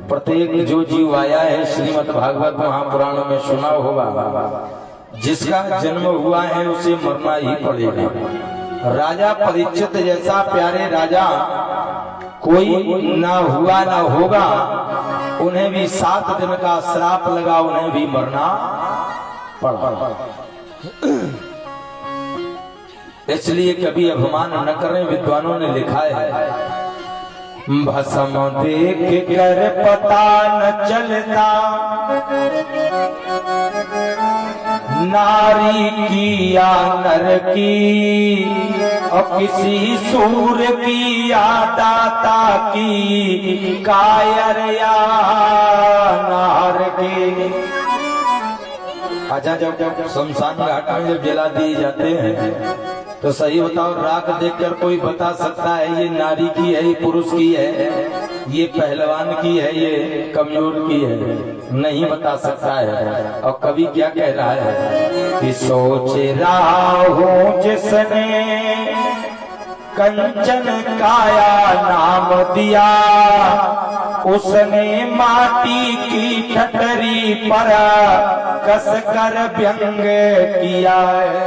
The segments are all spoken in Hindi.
प्रत्येक जो जीव आया है श्रीमद् भागवत महापुराण में सुना होगा, जिसका जन्म हुआ है उसे मरना ही पड़ेगा। राजा परीक्षित जैसा प्यारे राजा कोई ना हुआ ना होगा, उन्हें भी 7 दिन का श्राप लगा, उन्हें भी मरना पड़ा। इसलिए कभी अभिमान न करें। विद्वानों ने लिखा है, भस्म देख कर पता न चलता नारी की या नर की, और किसी सूर की या दाता की, कायर या नार के। अच्छा, जब शमशान घाट में जब जला दिए जाते हैं तो सही बताओ, राख देखकर कोई बता सकता है ये नारी की है, ये पुरुष की है, ये पहलवान की है, ये कमजोर की है? नहीं बता सकता है। और कवि क्या कह रहा है कि सोच रहा हूँ जिसने कंचन काया नाम दिया, उसने माटी की ठटरी पर कसकर व्यंग किया है।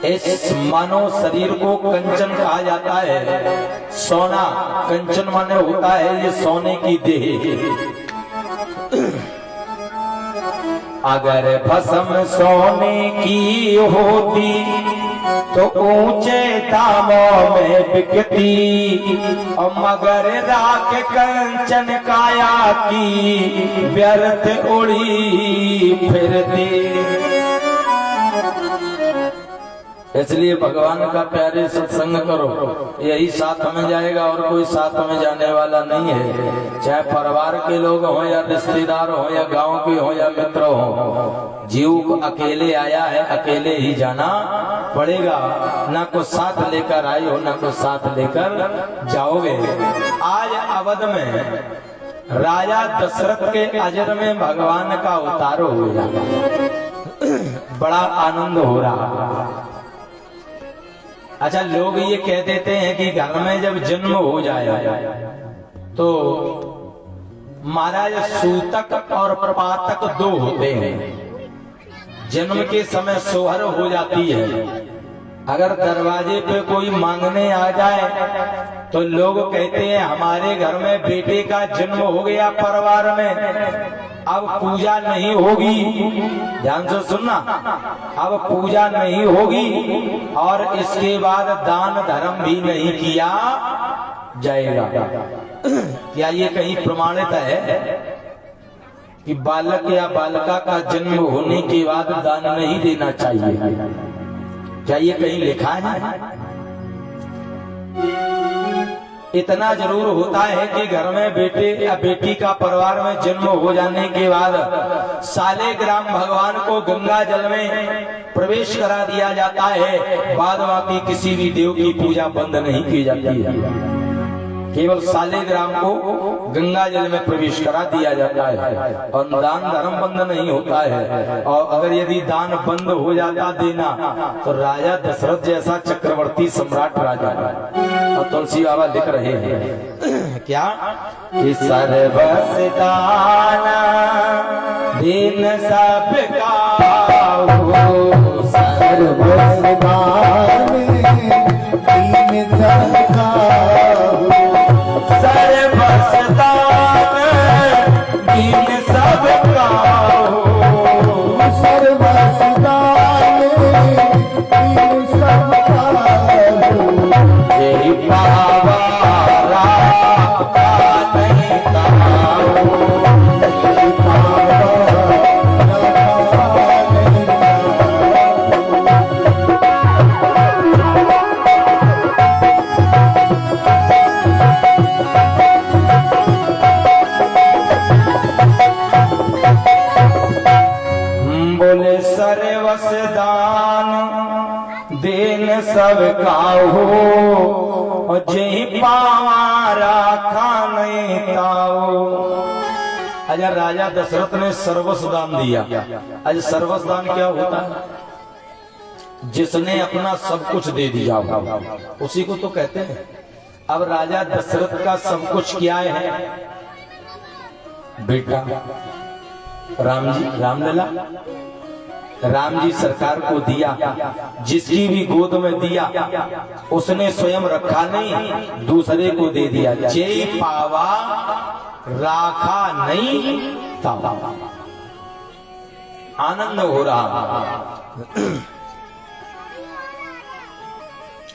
इस मानव शरीर को कंचन कहा जाता है, सोना। कंचन माने होता है ये सोने की देह। अगर भस्म सोने की होती तो ऊंचे दामों में बिकती, और मगर राख कंचन काया की व्यर्थ उड़ी फिरती। इसलिए भगवान का प्यारे सत्संग करो, यही साथ में जाएगा और कोई साथ में जाने वाला नहीं है। चाहे परिवार के लोग हो या रिश्तेदार हो या गांव के हो या मित्र हो, जीव अकेले आया है, अकेले ही जाना पड़ेगा। ना कुछ साथ लेकर आए हो, ना कुछ साथ लेकर जाओगे। आज अवध में राजा दशरथ के अजर में भगवान का अवतार हो गया, बड़ा आनंद हो रहा। अच्छा, लोग ये कह देते हैं कि घर में जब जन्म हो जाए तो महाराज सूतक और पातक 2 होते हैं। जन्म के समय सोहर हो जाती है। अगर दरवाजे पे कोई मांगने आ जाए तो लोग कहते हैं हमारे घर में बेटे का जन्म हो गया परिवार में, अब पूजा नहीं होगी। ध्यान से सुनना, अब पूजा नहीं होगी और इसके बाद दान धर्म भी नहीं किया जाएगा। क्या ये कहीं प्रमाणित है कि बालक या बालिका का जन्म होने के बाद दान नहीं देना चाहिए? क्या ये कहीं लिखा है? इतना जरूर होता है कि घर में बेटे या बेटी का परिवार में जन्म हो जाने के बाद सालेग्राम भगवान को गंगा जल में प्रवेश करा दिया जाता है। बाद बाकी किसी भी देव की पूजा बंद नहीं की जाती है, केवल सालेग्राम को गंगा जल में प्रवेश करा दिया जाता है और दान धर्म बंद नहीं होता है। और अगर यदि दान बंद हो जाता देना तो राजा दशरथ जैसा चक्रवर्ती सम्राट राजा, और तुलसी बाबा लिख रहे हैं क्या कि सर्वस दान दीन सबका हो, सर्वस दान दीन सबका सबका हो जही पावा राखा नहीं ताओ। अजय राजा दशरथ ने सर्वस्व दान दिया। आज सर्वस्व दान क्या होता है? जिसने अपना सब कुछ दे दिया उसी को तो कहते हैं। अब राजा दशरथ का सब कुछ क्या है? बेटा राम जी, रामलला राम जी सरकार को दिया, जिसकी भी गोद में दिया उसने स्वयं रखा नहीं, दूसरे को दे दिया। जय पावा राखा नहीं तावा। आनंद हो रहा।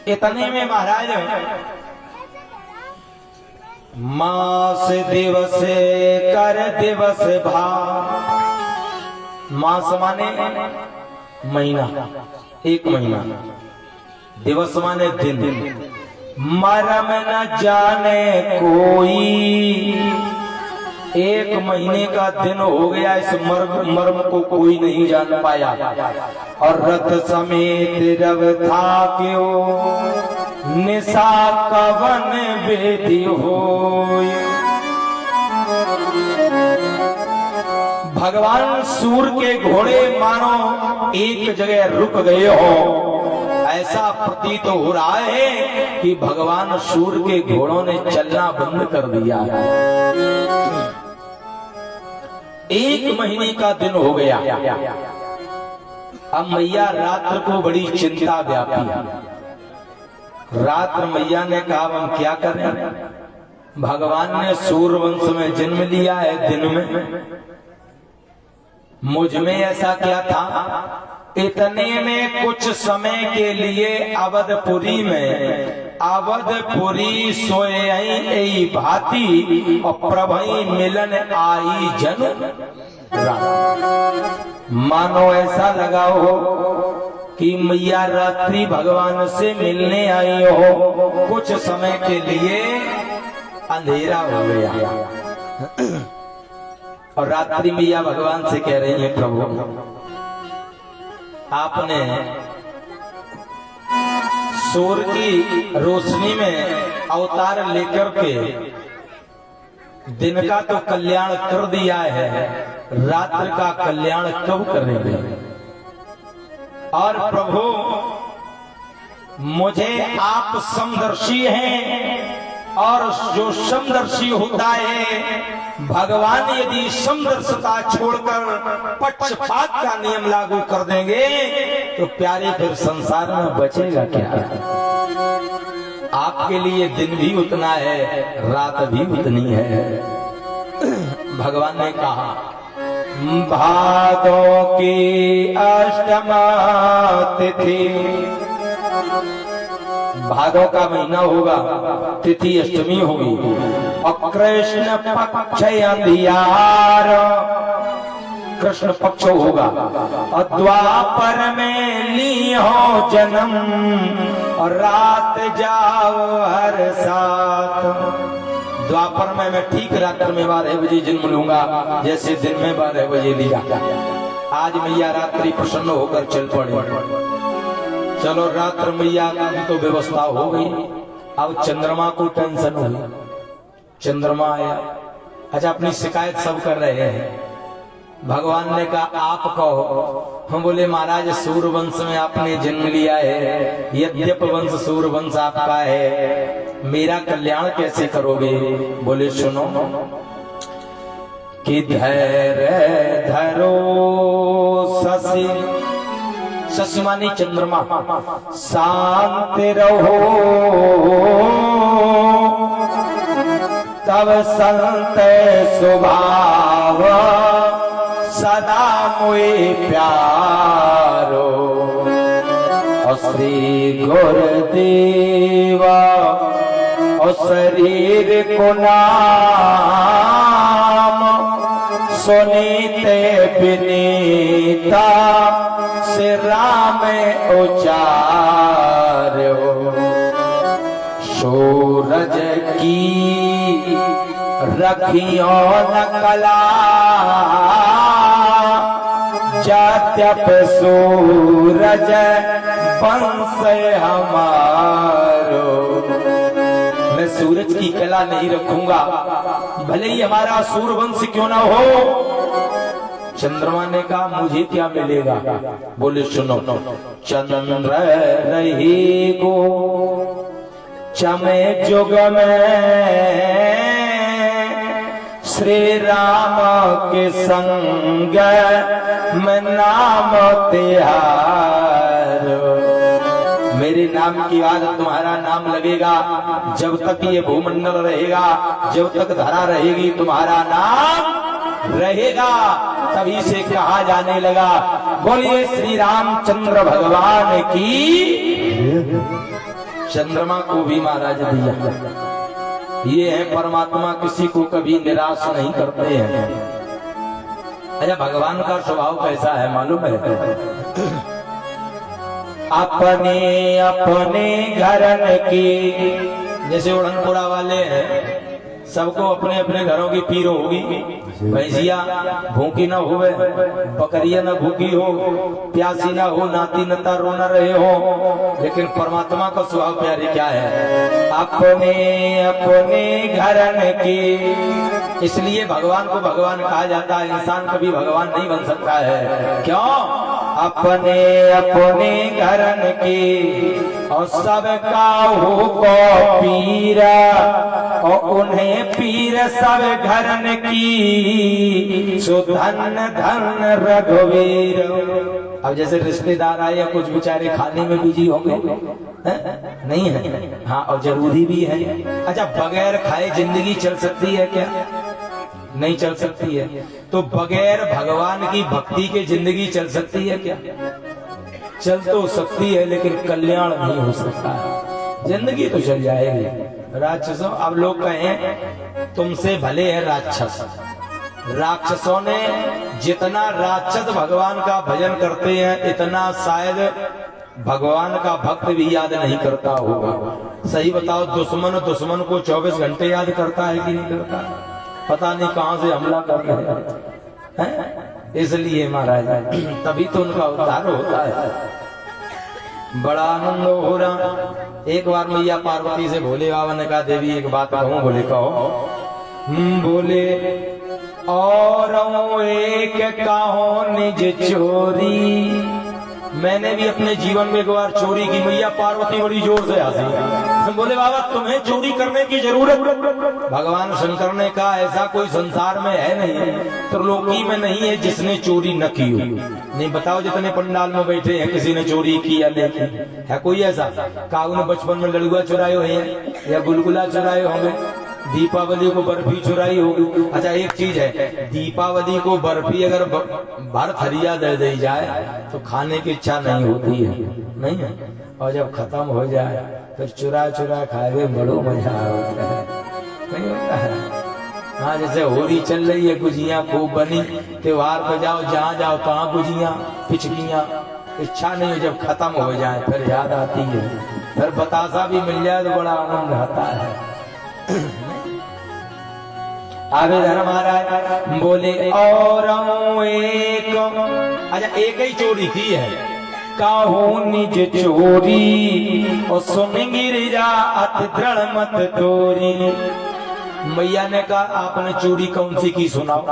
इतने में महाराज मास दिवस कर दिवस भा, मास माने महीना, एक महीना, दिवस माने दिन, मरम न जाने कोई। एक महीने का दिन हो गया, इस मर्म को कोई नहीं जान पाया। और रथ समेत रव था क्यों निशा कवन बेदी होय। भगवान सूर के घोड़े मानो एक जगह रुक गए हो, ऐसा प्रतीत हो रहा है कि भगवान सूर के घोड़ों ने चलना बंद कर दिया है। एक महीने का दिन हो गया। अब मैया रात्र को बड़ी चिंता व्यापी है। रात्र मैया ने कहा हम क्या करें? भगवान ने सूर्यवंश में जन्म लिया है दिन में, मुझ में ऐसा क्या था? इतने में कुछ समय के लिए अवधपुरी में अवधपुरी सोई भांति और प्रभई मिलन आई जन। मानो ऐसा लगा हो कि मैया रात्रि भगवान से मिलने आई हो। कुछ समय के लिए अंधेरा हो गया और रात्रि मैया भगवान से कह रही है प्रभु आपने सूर्य की रोशनी में अवतार लेकर के दिन का तो कल्याण कर दिया है, रात्र का कल्याण कब करेंगे? और प्रभु मुझे आप समदर्शी हैं, और जो समदर्शी होता है, भगवान यदि समदर्शिता छोड़कर पक्षपात का नियम लागू कर देंगे तो प्यारे फिर संसार में बचेगा क्या? आपके लिए दिन भी उतना है, रात भी उतनी है। भगवान ने कहा भादों की अष्टमा तिथि, भादों का महीना होगा, तिथि अष्टमी होगी, और कृष्ण पक्ष अंधियार, कृष्ण पक्ष होगा, और द्वापर में ली हो जन्म, और रात जाओ हर साथ। द्वापर में मैं ठीक रात्र में 12 बजे जन्म लूंगा, जैसे दिन में 12 बजे लिया। आज मैया रात्रि प्रसन्न होकर चल पड़े। चलो रात्र मैया की तो व्यवस्था हो गई, अब चंद्रमा को टेंशन हुई, चंद्रमा आया। अच्छा, अपनी शिकायत सब कर रहे हैं। भगवान ने कहा आप कहो। हम बोले महाराज सूर्यवंश में आपने जन्म लिया है, यद्यप वंश सूर्यवंश आपका है, मेरा कल्याण कैसे करोगे? बोले सुनो कि धैर्य धरो शशि, शशि मानी चंद्रमा, शांत रहो तब संत स्वभाव, सदा मोए प्यारो, और श्री गुरुदेवा और शरीर को नाम, सुनीते विनीता से राम उचार्यो, सूरज की रखियो न कला, जात्यप सूरज वंश हमारो। मैं सूरज की कला नहीं रखूंगा, भले ही हमारा सूर्यवंश क्यों ना हो। चंद्रमा ने कहा मुझे क्या मिलेगा? बोले सुनो, चंद्र रही गो चमे जुग में, श्री राम के संग में नाम तिहार। मेरे नाम की बाद तुम्हारा नाम लगेगा, जब तक ये भूमंडल रहेगा, जब तक धरा रहेगी तुम्हारा नाम रहेगा। तभी से कहा जाने लगा, बोलिए श्री रामचंद्र भगवान की। चंद्रमा को भी महाराज दिया। ये है परमात्मा, किसी को कभी निराश नहीं करते हैं। अच्छा, भगवान का स्वभाव कैसा है मालूम है? अपने अपने घरन की, जैसे उड़नपुरा वाले हैं, सबको अपने अपने घरों की पीर होगी। भैंसिया भूखी ना होवे, बकरिया ना भूखी हो, प्यासी ना हो, नाती नता रो न रहे हो। लेकिन परमात्मा का स्वभाव प्यारे क्या है? अपने अपने घरन की। इसलिए भगवान को भगवान कहा जाता है। इंसान कभी भगवान नहीं बन सकता है। क्यों? अपने अपने घरन की, और सबका हो को पीरा, और उन्हें पीर सब घरन की, सुधन धन रघुवीर। अब जैसे रिश्तेदार आए या कुछ बेचारे खाने में बिजी होंगे, नहीं है? हाँ, और जरूरी भी है। अच्छा, बगैर खाए जिंदगी चल सकती है क्या? नहीं चल सकती है। तो बगैर भगवान की भक्ति के जिंदगी चल सकती है क्या? चल तो सकती है, लेकिन कल्याण नहीं हो सकता है। जिंदगी तो चल जाएगी। राक्षसों, अब लोग कहें तुमसे भले है राक्षस। राक्षसों ने जितना राक्षस भगवान का भजन करते हैं, इतना शायद भगवान का भक्त भी याद नहीं करता होगा। सही बताओ, दुश्मन को 24 घंटे याद करता है कि नहीं करता? पता नहीं कहां से हमला कर रहे हैं। इसलिए महाराज, तभी तो उनका उद्धार होता है। बड़ा आनंद हो रहा। एक बार मैया पार्वती से भोले बाबा ने कहा, देवी एक बात कहूं? बोले कहो। बोले और एक कहो निज चोरी, मैंने भी अपने जीवन में एक बार चोरी की। मैया पार्वती बड़ी जोर से हंसी। बोले बाबा तुम्हें चोरी करने की जरूरत? भगवान शंकर ने कहा ऐसा कोई संसार में है नहीं, त्रिलोकी में नहीं है जिसने चोरी न की हो। नहीं बताओ जितने पंडाल में बैठे हैं किसी ने चोरी की या नहीं की? है कोई ऐसा? काऊ ने बचपन में लड़ुआ चुराए हुए हैं या गुलगुला चुराए होंगे, दीपावली को बर्फी चुराई होगी। अच्छा एक चीज है, दीपावली को बर्फी अगर भर थरिया दे दी जाए तो खाने की इच्छा नहीं होती है, नहीं है, और जब खत्म हो जाए फिर चुरा चुरा खाए बड़ो मजा होता है, नहीं होता है? हाँ जैसे होली चल रही है, गुजिया खूब बनी, त्योहार पे जाओ जहाँ जाओ तहाँ गुजिया पिचकियां, इच्छा नहीं हो, जब खत्म हो जाए फिर याद आती है, फिर बतासा भी मिल जाए तो बड़ा आनंद आता है। आगे धर्मराज बोले और एक, अच्छा एक ही चोरी की है, काहो निज चोरी और सुन गिरिजा अति दृढ़ मत तोरी। मैया ने कहा आपने चोरी कौन सी की सुनाओ?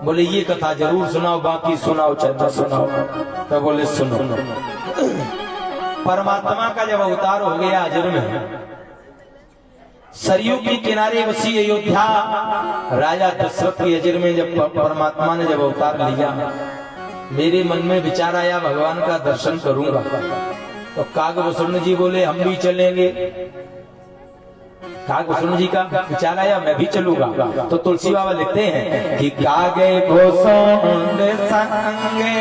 बोले ये कथा जरूर सुनाओ, बाकी सुनाओ चाचा सुनाओ। तो बोले सुनो, परमात्मा का जब अवतार हो गया अजर में, सरयू के किनारे बसी अयोध्या, राजा दशरथ के अजर में जब परमात्मा ने जब अवतार लिया, मेरे मन में विचार आया भगवान का दर्शन करूंगा। तो कागभूषण जी बोले हम भी चलेंगे। कागभूषण जी का विचार आया मैं भी चलूंगा। तो तुलसी बाबा लिखते हैं कि कागे भूषण संगे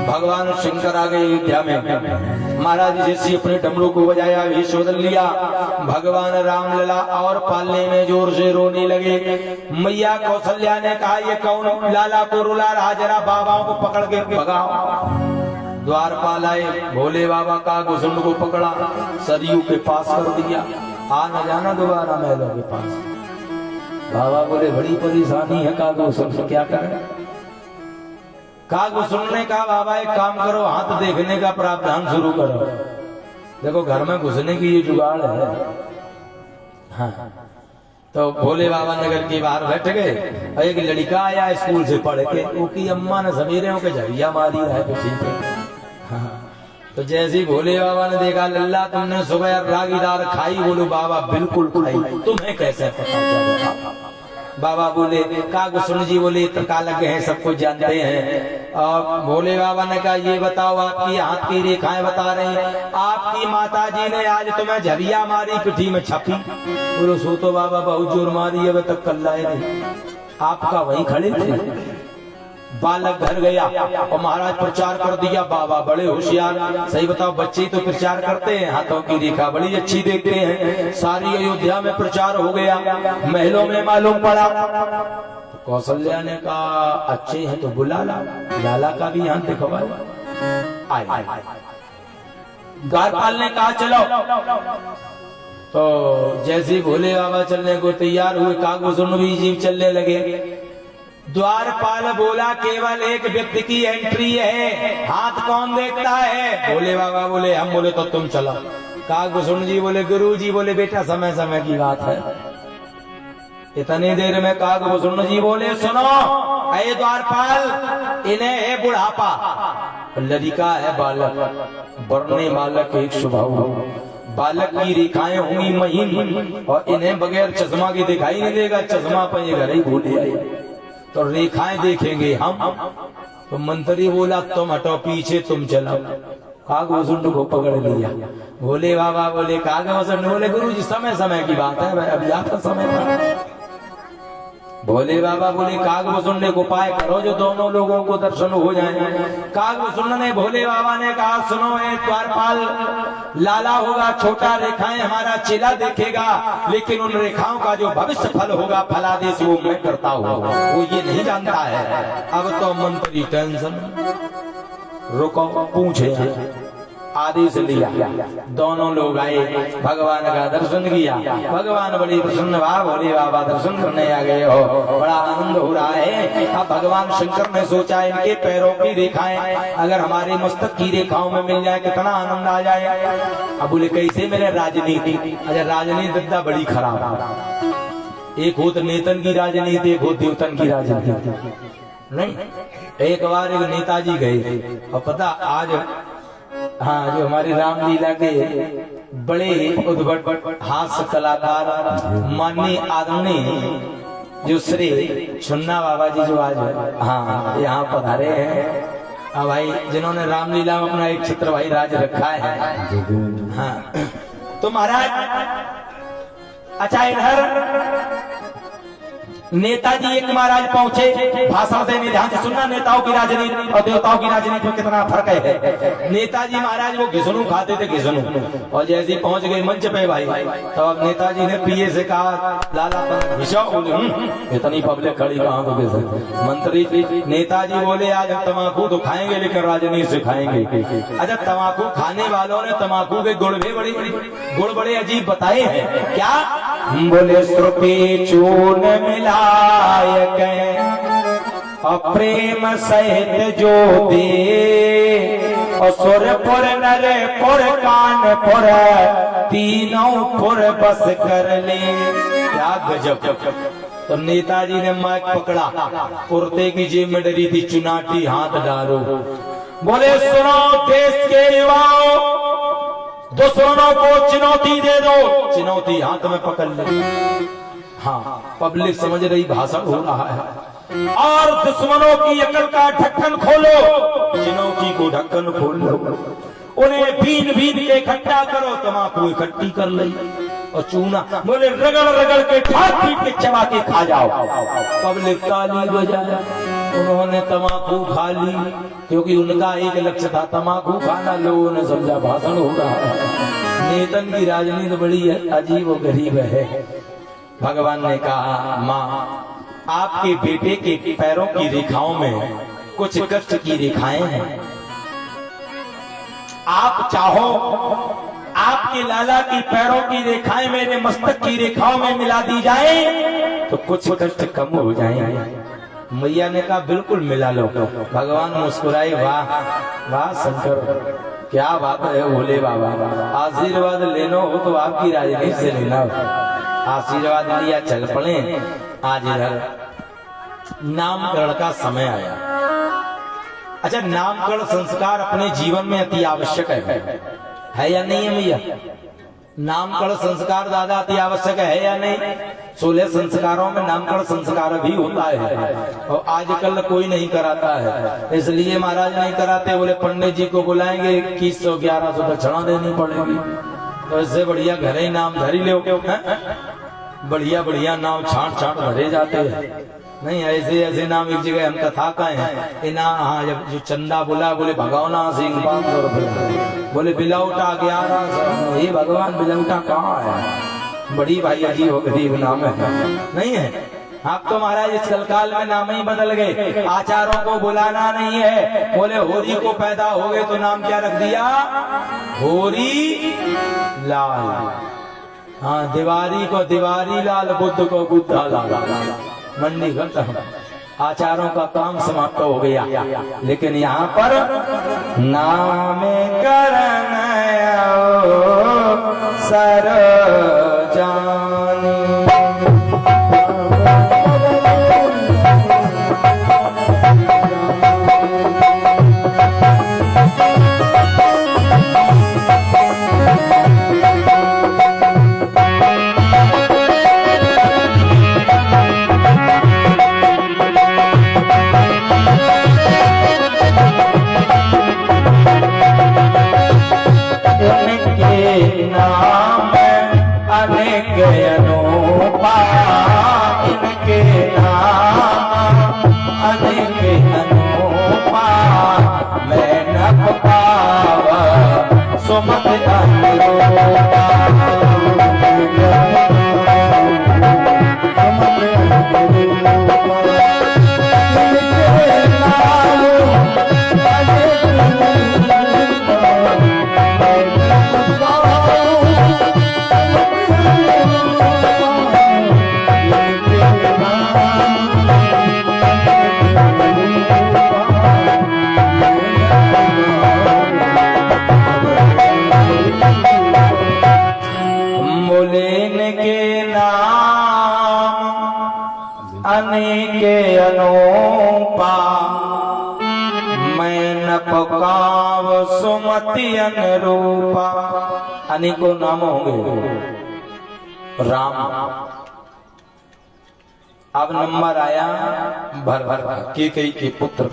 भगवान शंकर आ गए अयोध्या में। महाराज जैसे अपने डमरू को बजाया, वेश बदल लिया, भगवान रामलला और पालने में जोर से रोने लगे। मैया कौशल्या ने कहा ये कौन लाला को रुला रहा, जरा बाबाओं को पकड़ के भगाओ। द्वारपाल आए, भोले बाबा कागभूषण को पकड़ा, सरयू के पास कर दिया, आ न जाना दोबारा महलों के पास। बाबा बोले बड़ी परेशानी है कागभूषण से, क्या करें? कागभूषण ने कहा बाबा एक काम करो, हाथ देखने का प्रावधान शुरू करो। देखो घर में घुसने की ये जुगाड़ है। हाँ तो भोले बाबा नगर के बाहर बैठ गए, एक लड़का आया स्कूल से पढ़ के, उसकी अम्मा ने सवेरे के झड़िया मारी है पीछे पे। हाँ तो जैसे ही भोले बाबा ने देखा लल्ला तुमने सुबह रागीदार खाई? बोलो बाबा बिल्कुल खाई। तुम्हें कैसे पता चला? बाबा बोले कागभूषण जी बोले त्रिकालज्ञ हैं, सब कुछ जानते हैं। और भोले बाबा ने कहा ये बताओ आपकी हाथ की रेखाएं बता रही हैं, आपकी माता जी ने आज तुम्हें झरिया मारी, पिठी में छपी? बोलो सो तो बाबा बहुत जोर मारी, अब तक कल्लाए नहीं। आपका वहीं खड़े थे। बालक घर गया और महाराज प्रचार कर दिया। बाबा बड़े होशियार, सही बताओ बच्चे तो प्रचार करते हैं, हाथों की रेखा बड़ी अच्छी देखते हैं। सारी अयोध्या में प्रचार हो गया, महलों में मालूम पड़ा। कौशल्या ने कहा अच्छे हैं तो बुला ला, लाला का भी यहाँ दिखवा। आए द्वारपाल ने कहा चलो। तो जैसे भोले बाबा चलने को तैयार हुए, कागभूषण भी जीव चलने लगे। द्वारपाल बोला केवल एक व्यक्ति की एंट्री है, हाथ कौन देखता है? भोले बाबा बोले हम। बोले तो तुम चलो। कागभूषण जी बोले गुरु जी बोले बेटा समय समय की बात है। इतनी देर में कागभूषण जी बोले सुनो अये द्वारपाल, इन्हें है बुढ़ापा, लड़का है बालक, बढ़ने बालक एक स्वभाव, बालक की रेखाएं होंगी महीन और इन्हें बगैर चश्मा के दिखाई नहीं देगा, चश्मा पर ये घर ही भूले आए तो रेखाएं देखेंगे हम। तो मंत्री बोला तुम हटो पीछे, तुम चलो। कागभूषण को पकड़ लिया। भोले बाबा बोले कागभूषण बोले गुरु जी समय समय की बात है, अभी आपका समय था। भोले बाबा बोले कागभूषण ने उपाय करो जो दोनों लोगों को दर्शन हो जाए। कागभूषण ने भोले बाबा ने कहा सुनो ए द्वारपाल, लाला होगा छोटा, रेखाएं हमारा चेला देखेगा, लेकिन उन रेखाओं का जो भविष्य फल होगा फलादेश वो मैं करता हूँ, वो ये नहीं जानता है। अब तो मंत्री टेंशन, रुको पूछे आदेश लिया। दोनों लोग आए, भगवान का दर्शन किया। भगवान बड़ी प्रसन्न भाव, बोले बाबा दर्शन करने आ गए हो, बड़ा आनंद हो रहा है। अब भगवान शंकर ने सोचा इनके पैरों की रेखाएं अगर हमारे मस्तक की रेखाओं में मिल जाए कितना आनंद आ जाए। अब बोले कैसे मिले? राजनीति। अच्छा राजनीति दद्दा बड़ी खराब, एक हो तो नेतन की राजनीति, एक हो देवतन की राजनीति। नहीं, एक बार एक नेताजी गए और पता आज हाँ जो हमारी रामलीला के बड़े उद्भट हास्य कलाकार माननीय आदरणीय जो श्री छुन्ना बाबा जी जो आज हाँ यहाँ पधारे हैं, हाँ भाई जिन्होंने रामलीला में अपना एक चित्र भाई राज रखा है। हाँ तो महाराज अच्छा इधर नेताजी एक महाराज पहुंचे, भाषण देने, ध्यान से सुनना, नेताओं की राजनीति और देवताओं की राजनीति में कितना फर्क है। नेताजी महाराज वो घिसनू खाते थे, घिसनू, और जैसे ही पहुंच गए मंच पे भाई, तो अब नेताजी ने पीए से कहा लाला इतनी पब्लिक खड़ी कहाँ तो कैसे मंत्री। नेताजी बोले आज हम तम्बाकू तो खाएंगे लेकिन राजनीति से खाएंगे। अच्छा तम्बाकू खाने वालों ने तम्बाकू के गुड़ बड़े अजीब बताए हैं। क्या बोले? श्रुति चून मिला प्रेम सहित जो दे, और सुरपुर नरपुर कानपुर तीनों पुर बस कर ले। क्या गजब। तो नेताजी ने माइक पकड़ा, कुर्ते की जेब में डरी थी चुनाटी, हाथ डालो, बोले सुनो देश के युवाओं, दुश्मनों को चुनौती दे दो। चुनौती हाथ में पकड़ ले। हाँ पब्लिक समझ रही भाषण हो रहा है, और दुश्मनों की अकल का ढक्कन खोलो, चुनौती को ढक्कन खोल लो, उन्हें बीन के इकट्ठा करो, तम्बाकू इकट्ठी कर ले और चूना बोले रगड़ रगड़ के ठाक पीट के चबा के खा जाओ। पब्लिक ताली बजाए, उन्होंने तम्बाकू खा ली क्योंकि उनका एक लक्ष्य था तम्बाकू खाना। लोगों ने समझा भाषण हो रहा है। नेतन की राजनीति बड़ी अजीब और गरीब है। भगवान ने कहा माँ आपके बेटे के पैरों की रेखाओं में कुछ कष्ट की रेखाएं हैं, आप चाहो आपके लाला की पैरों की रेखाएं मेरे मस्तक की रेखाओं में मिला दी जाए तो कुछ कष्ट कम हो जाएंगे। मैया ने कहा बिल्कुल मिला लो। भगवान मुस्कुराए, वाह वाह शंकर क्या बात है भोले बाबा, आशीर्वाद लेना हो तो आपकी राजनीति से लेना हो। आशीर्वाद लिया, चल पड़े। आज इधर नामकरण का समय आया। अच्छा नामकरण संस्कार अपने जीवन में अति आवश्यक है या नहीं है भैया? नामकरण संस्कार दादा अति आवश्यक है या नहीं? 16 संस्कारों में नामकरण संस्कार भी होता है और आजकल कोई नहीं कराता है, इसलिए महाराज नहीं कराते। बोले पंडित जी को बुलाएंगे 2100-1100 दक्षिणा देनी पड़ेगी, तो इससे बढ़िया घर ही नाम धरी ले। बढ़िया बढ़िया नाम छाट भरे जाते हैं। नहीं ऐसे नाम एक जगह हम कथा का है ना। हाँ जब जो चंदा बोला बोले भगवाना सिंह 500 रुपये, बोले बिलौटा 1100। ये भगवान बिलौटा कहाँ है? बड़ी भाई अजीब गरीब नाम है, नहीं है? आप तो महाराज इस कलकाल में नाम ही बदल गए। आचारों को बुलाना नहीं है। बोले होरी को पैदा हो गए तो नाम क्या रख दिया? होरी लाल। हाँ दिवारी को दिवारी लाल, बुद्ध को बुद्धा लाल। मंडी घंटा आचारों का काम समाप्त हो गया, लेकिन यहाँ पर नाम करण सर जानी। अनेके अनूपा, मैं न पकाव सुमति अनुरूपा। अनेकों नाम होंगे राम। अब नंबर आया भर भर के कई के पुत्र।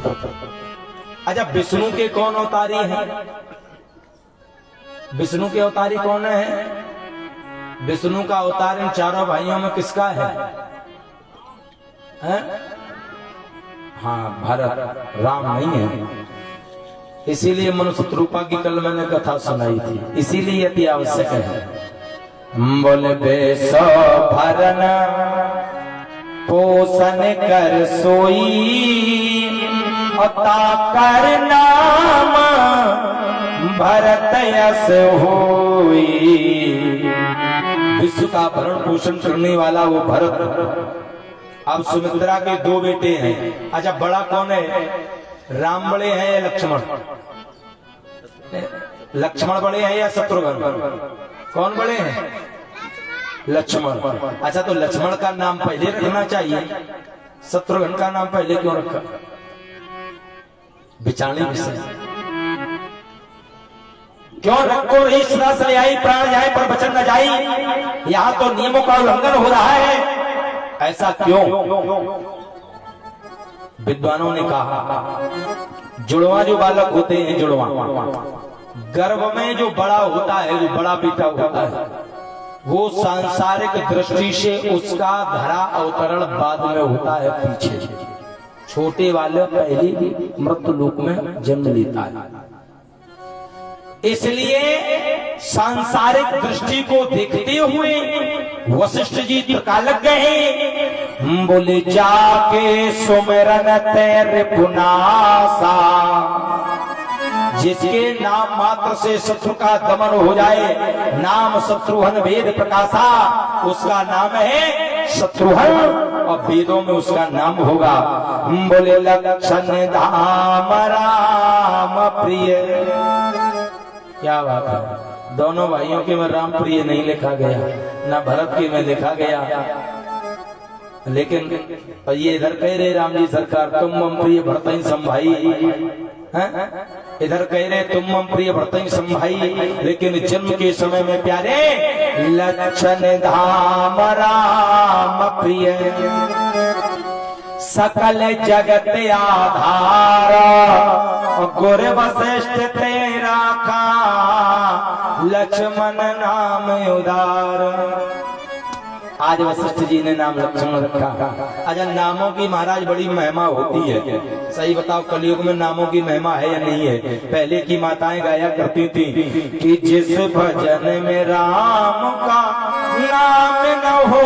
अच्छा, विष्णु के कौन अवतारी हैं? विष्णु के अवतारी कौन है? विष्णु का अवतार इन चारों भाइयों में किसका है? हाँ, भरत, राम नहीं है। इसीलिए मनुष्य रूपा की कल मैंने कथा सुनाई थी, इसीलिए अति आवश्यक है। बोले बेसो भरन पोषण कर सोई, अता कर नाम भरत यस होई। विश्व का भरण पोषण करने वाला वो भरत। अब सुमित्रा के दो बेटे हैं। अच्छा, बड़ा कौन है? राम बड़े हैं या लक्ष्मण? लक्ष्मण बड़े हैं या शत्रुघ्न? कौन बड़े हैं? लक्ष्मण। अच्छा, तो लक्ष्मण का नाम पहले रखना चाहिए, शत्रुघ्न का नाम पहले क्यों रखा? बिचाने विषय क्यों रखो? इस से आई प्राण जाए पर वचन न जाई। यहाँ तो नियमों का उल्लंघन हो रहा है, ऐसा क्यों? विद्वानों ने कहा, जुड़वा जो बालक होते हैं, जुड़वा गर्भ में जो बड़ा होता है, जो बड़ा बेटा होता है, वो सांसारिक दृष्टि से उसका धरा अवतरण बाद में होता है पीछे। छोटे वाले पहले ही मृत्यु लोक में जन्म लेता है। इसलिए सांसारिक दृष्टि को देखते हुए वशिष्ठ जी त्रिकालज्ञ गए। बोले जाके सुमिरन तेरे पुनासा, जिसके नाम मात्र से शत्रु का दमन हो जाए, नाम शत्रुघ्न वेद प्रकाशा, उसका नाम है शत्रुघ्न और वेदों में उसका नाम होगा। बोले लक्षण धाम राम प्रिय। क्या बात है, दोनों भाइयों के में राम प्रिय नहीं लिखा गया, ना भरत के में लिखा गया, लेकिन ये इधर कह रहे राम जी सरकार तुम मम प्रिय भरत संभाई, इधर कह रहे तुम मम प्रिय भरत संभाई, लेकिन जन्म के समय में प्यारे लक्षण धाम राम प्रिय, सकल जगत आधार गुर वशिष्ठ तेरा का, लक्ष्मण नाम उदार। आज वशिष्ठ जी ने नाम लक्ष्मण रखा। अच्छा, नामों की महाराज बड़ी महिमा होती है। सही बताओ, कलयुग में नामों की महिमा है या नहीं है? पहले की माताएं गाया करती थी कि जिस भजन में राम का नाम न हो,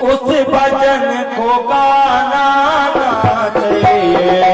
उस भजन को गाना ना चाहिए।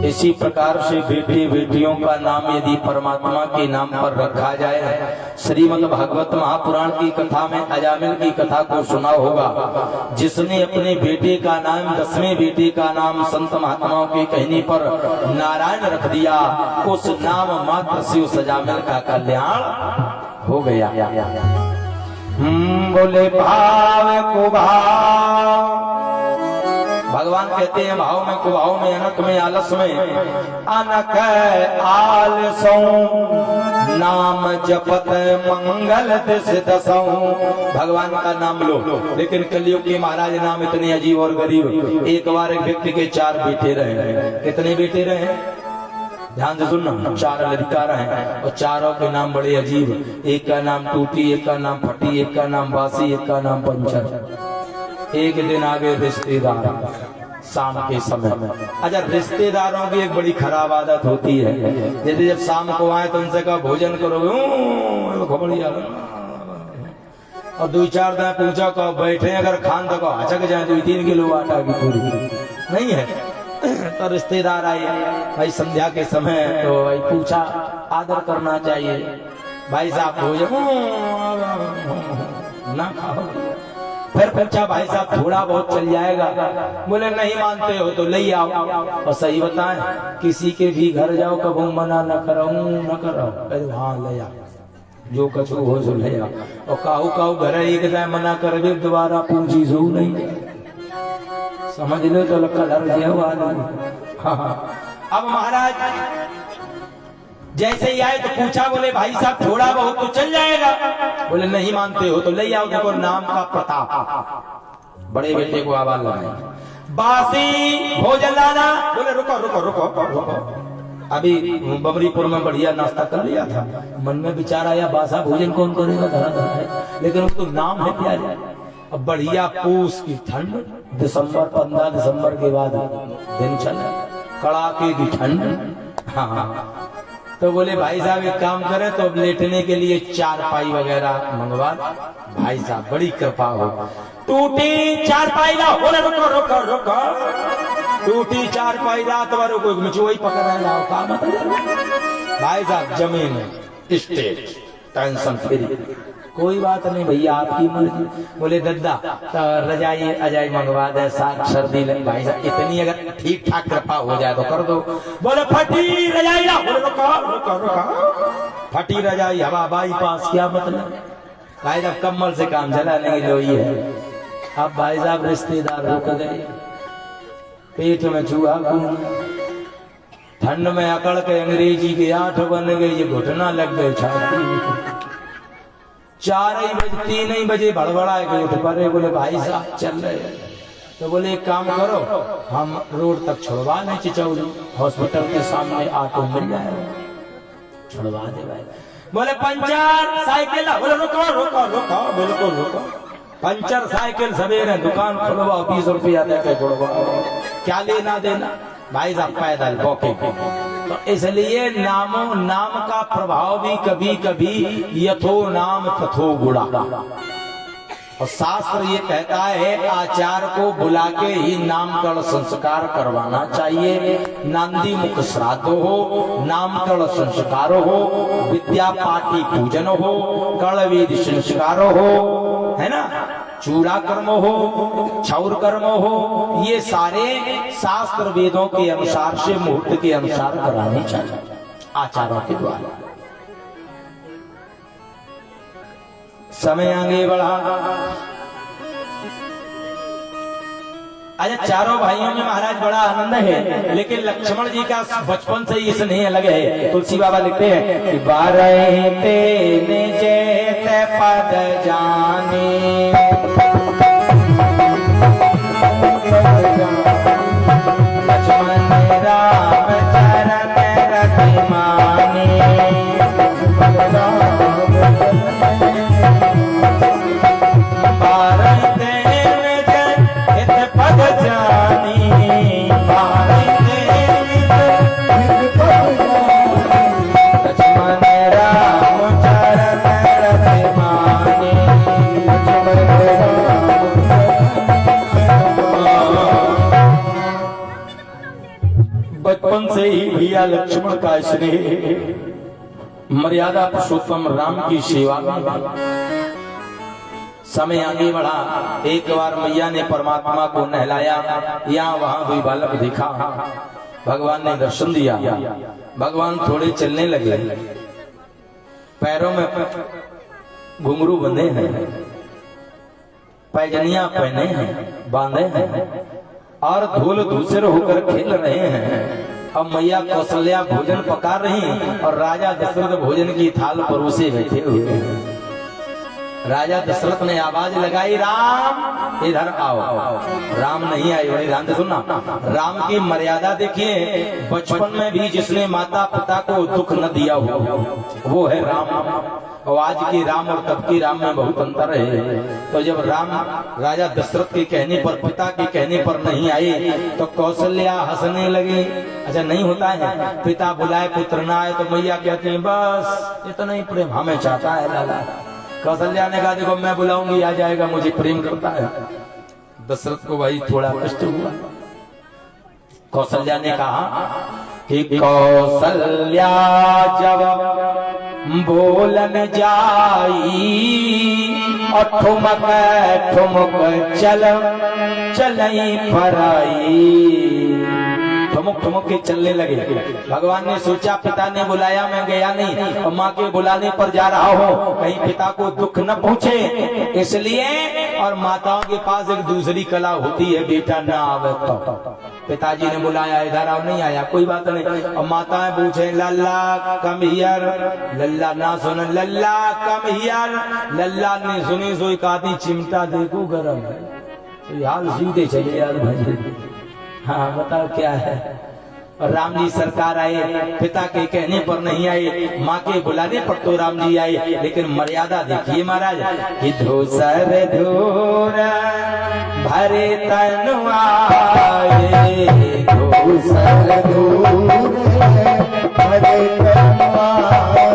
इसी प्रकार से बेटे बेटियों का नाम यदि परमात्मा के नाम पर रखा जाए, श्रीमद् भागवत महापुराण की कथा में अजामिल की कथा को सुना होगा। जिसने अपने बेटे का नाम, 10वें बेटे का नाम संत महात्माओं के कहने पर नारायण रख दिया, उस नाम मात्र से उस अजामिल का कल्याण हो गया। बोले भाव को भाव, भगवान कहते हैं भाव में कुभाव में, अनक में आलस में, अनक आलसों नाम जपत मंगल दिस दसों। भगवान का नाम लो, लेकिन कलयुग के महाराज नाम इतने अजीब और गरीब। एक बार एक व्यक्ति के 4 बेटे रहे। कितने बेटे रहे? ध्यान से सुनना, 4 लड़का रहे और चारों के नाम बड़े अजीब। एक का नाम टूटी, एक का नाम फटी, एक का नाम बासी, एक का नाम पंचर। एक दिन आगे रिश्तेदार शाम के समय। अच्छा, रिश्तेदारों की एक बड़ी खराब आदत होती है, जैसे जब शाम को आए तो उनसे कहा भोजन करोगे, और 2-4 दिन पूछा कहो बैठे अगर खान तो कहो हचक जाए 2-3 किलो आटा की पूरी नहीं है। तो रिश्तेदार आए भाई संध्या के समय, तो भाई पूछा, आदर करना चाहिए, भाई साहब भोजन ना खाओ। फिर पूछा भाई साहब थोड़ा बहुत चल जाएगा, बोले नहीं मानते हो तो ले आओ। और सही बताएं, किसी के भी घर जाओ कबू मना न करो, न करो, हाँ ले आओ, जो कछु हो सो ले आओ। और काहू काहू घर एक जाए मना कर दोबारा पूछी सो नहीं, समझ लो तो कलर हाँ। अब महाराज जैसे ही आए तो पूछा, बोले भाई साहब थोड़ा बहुत तो चल जाएगा, बोले नहीं मानते हो तो ले आओ। देखो नाम का प्रताप, बड़े बेटे को आवाज लगाए, बासी भोजन लाना। बोले रुको रुको रुको रुको, अभी बबरीपुर में बढ़िया नाश्ता कर लिया था, मन में विचार आया बासा भोजन कौन करेगा, धरा धरा है, लेकिन वो तो नाम है प्यारे। अब बढ़िया पूस की ठंड, दिसंबर 15 दिसंबर के बाद दिन चले, कड़ाके की ठंड। हाँ, तो बोले भाई साहब एक काम करें तो लेटने के लिए चारपाई वगैरह मंगवा। भाई साहब बड़ी कृपा हो, टूटी चारपाई लाओ। बोले रुको रुको रुको, टूटी चारपाई रात भर कोई मिचुई पकड़ लाओ, का मतलब। भाई साहब जमीन स्टेट टेंशन फ्री, कोई बात नहीं भैया आपकी मर्जी। बोले दद्दा तो रजाई अजाई मंगवा दे, साथ सर्दी लग। भाई साहब इतनी अगर ठीक ठाक कृपा हो जाए तो कर दो। बोले फटी रजाई लाओ। बोले रुको रुको रुको, फटी रजाई हवा बाई पास, क्या मतलब। भाई साहब कम्बल से काम चलाने की लोई है। अब भाई साहब रिश्तेदार रुक गए, पेट में चूहा खून, ठंड में अकड़ के अंग्रेजी के 8 बन गए, ये घुटना लग गए छाती। 4 बजे 3 बजे भड़बड़ा के उठ पड़े, बोले भाई साहब चल रहे। तो बोले एक काम करो, हम रोड तक छुड़वा दें, चिचौली हॉस्पिटल के सामने ऑटो मिल जाएगा, छुड़वा दे भाई। बोले पंचर साइकिल। बोले रुको रुको रुको, बिल्कुल रुको, पंचर साइकिल सवेरे दुकान खुलवाओ, 20 रुपया देकर छुड़वाओ, क्या लेना देना। भाई साहब पैदल वॉकिंग। तो इसलिए नाम का प्रभाव भी कभी कभी यथो नाम तथो गुणा। और शास्त्र ये कहता है आचार्य को बुला के ही नामकरण संस्कार करवाना चाहिए। नांदी मुख श्राद्ध हो, नामकरण संस्कार हो, विद्या पाठी पूजन हो, कड़वेद संस्कार हो, है ना, चूड़ा कर्म हो, छौर कर्म हो, ये सारे शास्त्र वेदों के अनुसार से मुहूर्त के अनुसार कराने चाहिए आचार्यों के द्वारा। समय आगे बढ़ा। अच्छा, चारों भाइयों में महाराज बड़ा आनंद है, लेकिन लक्ष्मण जी का बचपन से ही स्नेह अलग है। तुलसी बाबा लिखते हैं कि बारह तेने जेते पद जाने, लक्ष्मण राम चरण रति माने, बचपन से ही भैया लक्ष्मण का स्नेह मर्यादा पुरुषोत्तम राम की सेवा में। समय आगे बढ़ा। एक बार मैया ने परमात्मा को नहलाया, यहाँ वहां कोई बालक दिखा, भगवान ने दर्शन दिया। भगवान थोड़े चलने लगे, पैरों में घुंघरू बंधे हैं, पैजनियां पहने हैं, बांधे हैं, और धूल धूसर होकर खेल रहे हैं। अब मैया कौशल्या भोजन पका रही और राजा दशरथ भोजन की थाल परोसे बैठे हुए हैं। राजा दशरथ ने आवाज लगाई, राम इधर आओ। राम नहीं आए। बड़े ध्यान से सुनना, राम की मर्यादा देखिए। बचपन में भी जिसने माता पिता को दुख न दिया हो वो है राम। और आज के राम और तब के राम में बहुत अंतर है। तो जब राम राजा दशरथ के कहने पर, पिता के कहने पर नहीं आए तो कौशल्या हंसने लगे। अच्छा नहीं होता है, पिता बुलाए पुत्र ना आए तो मैया कहती है बस इतना ही प्रेम हमें चाहता है लाला। कौशल्या ने कहा देखो मैं बुलाऊंगी आ जाएगा, मुझे प्रेम करता है। दशरथ को भाई थोड़ा कष्ट हुआ। कौशल्या ने कहा कि कौशल्या जब बोलन जाई और ठुमक ठुमक चल चलई पराई। ठुमक ठुमक के चलने लगे। भगवान ने सोचा पिता ने बुलाया मैं गया नहीं और माँ के बुलाने पर जा रहा हूँ, कहीं पिता को दुख न पहुँचे इसलिए। और माताओं के पास एक दूसरी कला होती है, बेटा ना आवे तो पिताजी ने बुलाया इधर आओ, नहीं आया कोई बात नहीं। और माताएं पूछे लल्ला कम हियर, लल्ला ना सुन, लल्ला कम हियर। लल्ला ने सुनी सो एक आदमी चिमटा देखो गरम है, तो यार सीधे चले यार भाई। हाँ बताओ क्या है। और राम जी सरकार आए, पिता के कहने पर नहीं आए, माँ के बुलाने पर तो राम जी आए, लेकिन मर्यादा देखिए महाराज कि धूसर धूर भरे तनु आए, धूसर धूर भरे तनु आए,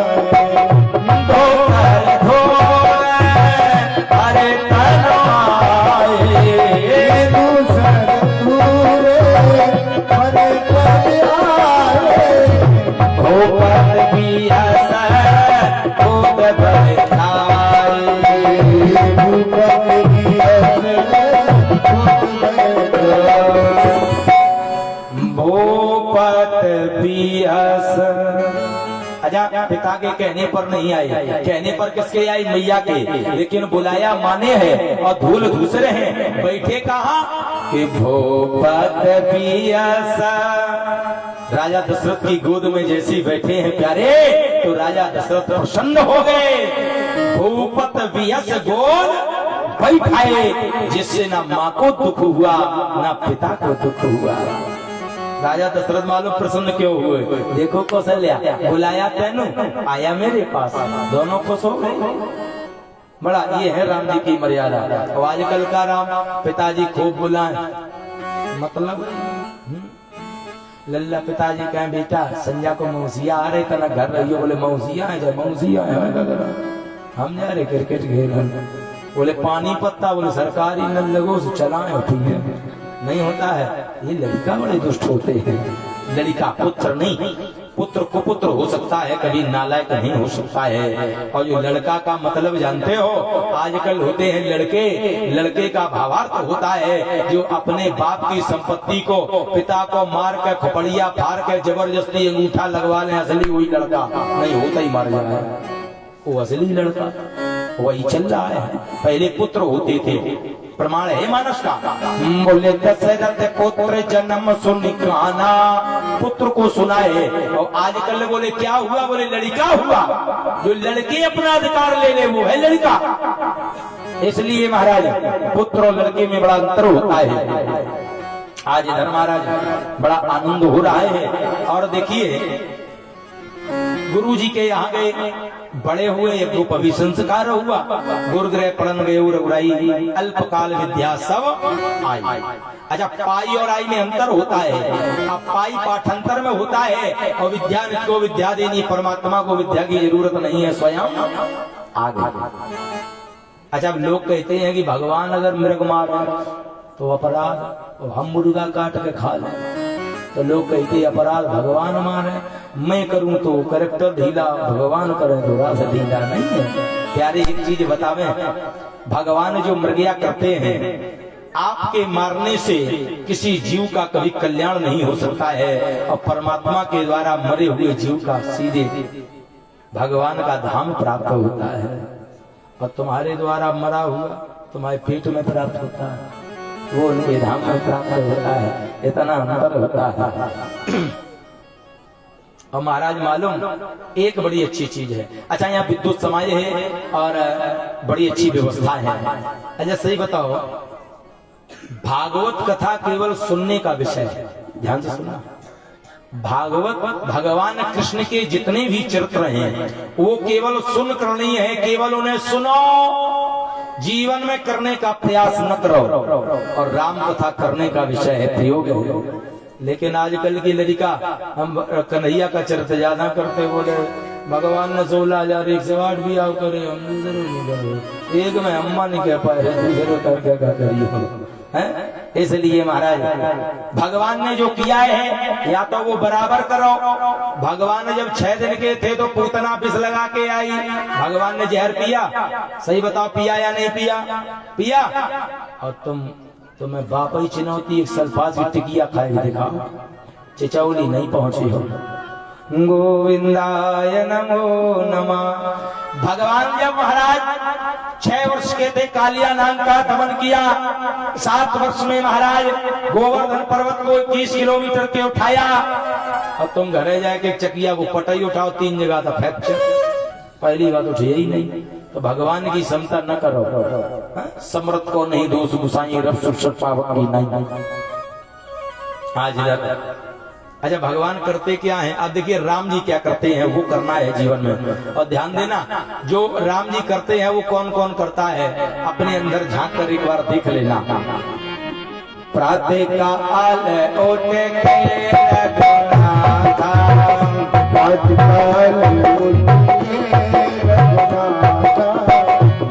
धूसर धूर भरे तनु आए, धूसर धूर भरे अच्छा पिता के कहने पर नहीं आई, कहने पर किसके आई मैया के, लेकिन बुलाया माने है और धूल दूसरे हैं। बैठे कहा कि भूपत पियासा। राजा दशरथ की गोद में जैसी बैठे हैं प्यारे, तो राजा दशरथ प्रसन्न हो गए। भूपत वियस गोद बैठाए, जिससे ना माँ को दुख हुआ ना पिता को दुख हुआ। राजा दशरथ मालूम प्रसन्न क्यों हुए, देखो कौशल्या बुलाया तेनू आया मेरे पास, दोनों खुश हो गए। बड़ा ये है राम जी की मर्यादा। और आजकल का राम पिताजी खूब बुलाए, मतलब लल्ला पिताजी कहें बेटा संध्या को मौसिया आ रहे तना घर रहियो, बोले मौसिया है जब मौसिया है हम जा रहे क्रिकेट खेल, बोले पानी पत्ता, बोले सरकारी नल लगो चलाए ठीक है। नहीं होता है, ये लड़का बड़े दुष्ट होते हैं। लड़का पुत्र नहीं, पुत्र को पुत्र हो सकता है, कभी नालायक नहीं हो सकता है। और जो लड़का का मतलब जानते हो, आजकल होते हैं लड़के, लड़के का भावार्थ होता है जो अपने बाप की संपत्ति को, पिता को मार कर खोपड़िया फाड़ कर जबरदस्ती अंगूठा लगवा ले, असली वही लड़का नहीं होता ही मार जाए, वो असली लड़का वही चल रहा है। पहले पुत्र होते थे, प्रमाण है मानस का। बोले दशरथ पुत्र जन्म सुन काना, पुत्र को सुनाए। और आजकल बोले क्या हुआ, बोले लड़का हुआ। जो लड़के अपना अधिकार ले ले वो है लड़का। इसलिए महाराज पुत्र और लड़के में बड़ा अंतर होता है। आज इधर महाराज बड़ा आनंद हो रहा है। और देखिए गुरु जी के यहाँ गए, बड़े हुए, एक रूप अभी संस्कार हुआ, गुरुग्रह पढ़न गए उड़ाई, अल्पकाल विद्या सब आई। अच्छा पाई और आई में अंतर होता है। अब पाई पाठंतर में होता है और विद्या को विद्या देनी, परमात्मा को विद्या की जरूरत नहीं है, स्वयं आगे। अच्छा अब लोग कहते हैं कि भगवान अगर मृग मारे तो अपराध, तो हम मुर्गा काट के खा लें, तो लोग कहते हैं अपराध भगवान मारे, मैं करूं तो करेक्टर ढीला, भगवान करें तो रास ढीला नहीं है। प्यारे एक चीज बतावे, भगवान जो मृग्या करते हैं, आपके मारने से किसी जीव का कभी कल्याण नहीं हो सकता है। और परमात्मा के द्वारा मरे हुए जीव का सीधे भगवान का धाम प्राप्त होता है। और तुम्हारे द्वारा मरा हुआ तुम्हारे पेट में प्राप्त होता है, वो उनके धाम में प्राप्त होता है। इतना अंतर होता है। और महाराज मालूम एक बड़ी अच्छी चीज है। अच्छा यहाँ विद्युत समाज है और बड़ी अच्छी व्यवस्था है। अच्छा सही बताओ, भागवत कथा केवल सुनने का विषय है, ध्यान से सुनना। भागवत भगवान कृष्ण के जितने भी चरित्र हैं वो केवल सुन कर नहीं है, केवल उन्हें सुनो, जीवन में करने का प्रयास न करो। और राम कथा करने का विषय है, प्रयोग है। लेकिन आजकल की लड़का हम कन्हैया का चरित्र ज्यादा करते, बोले भगवान ने 16,108 भी आओ करे, हम जरूर नहीं करो। एक में अम्मा नहीं कह पाए, दूसरे करके क्या करिए। इसलिए महाराज भगवान ने जो किया है या तो वो बराबर करो। भगवान ने जब 6 दिन के थे तो पूतना विष लगा के आई, भगवान ने जहर पिया, सही बताओ पिया या नहीं पिया? पिया। और तुम्हें बाप ही चुनौती, एक सल्फास की टिकिया खाए दिखा, चिचौली नहीं पहुंची हो। गोविंदाय नमो नमः। भगवान जब महाराज 6 वर्ष के थे, कालिया नाग का दमन किया। 7 वर्ष में महाराज गोवर्धन पर्वत को 21 किलोमीटर के उठाया। और तुम घरे जाके चकिया को पटाई उठाओ, 3 जगह था फ्रैक्चर, पहली बात उठे ही नहीं। तो भगवान की क्षमता न करो। समर्थ को नहीं दोष गुसाई, रब सुरसत पावक की नहीं। आज अच्छा भगवान करते क्या है? अब देखिए राम जी क्या करते हैं, वो करना है जीवन में। और ध्यान देना, जो राम जी करते हैं वो कौन कौन करता है, अपने अंदर झांक कर एक बार देख लेना। प्रातः काल उठे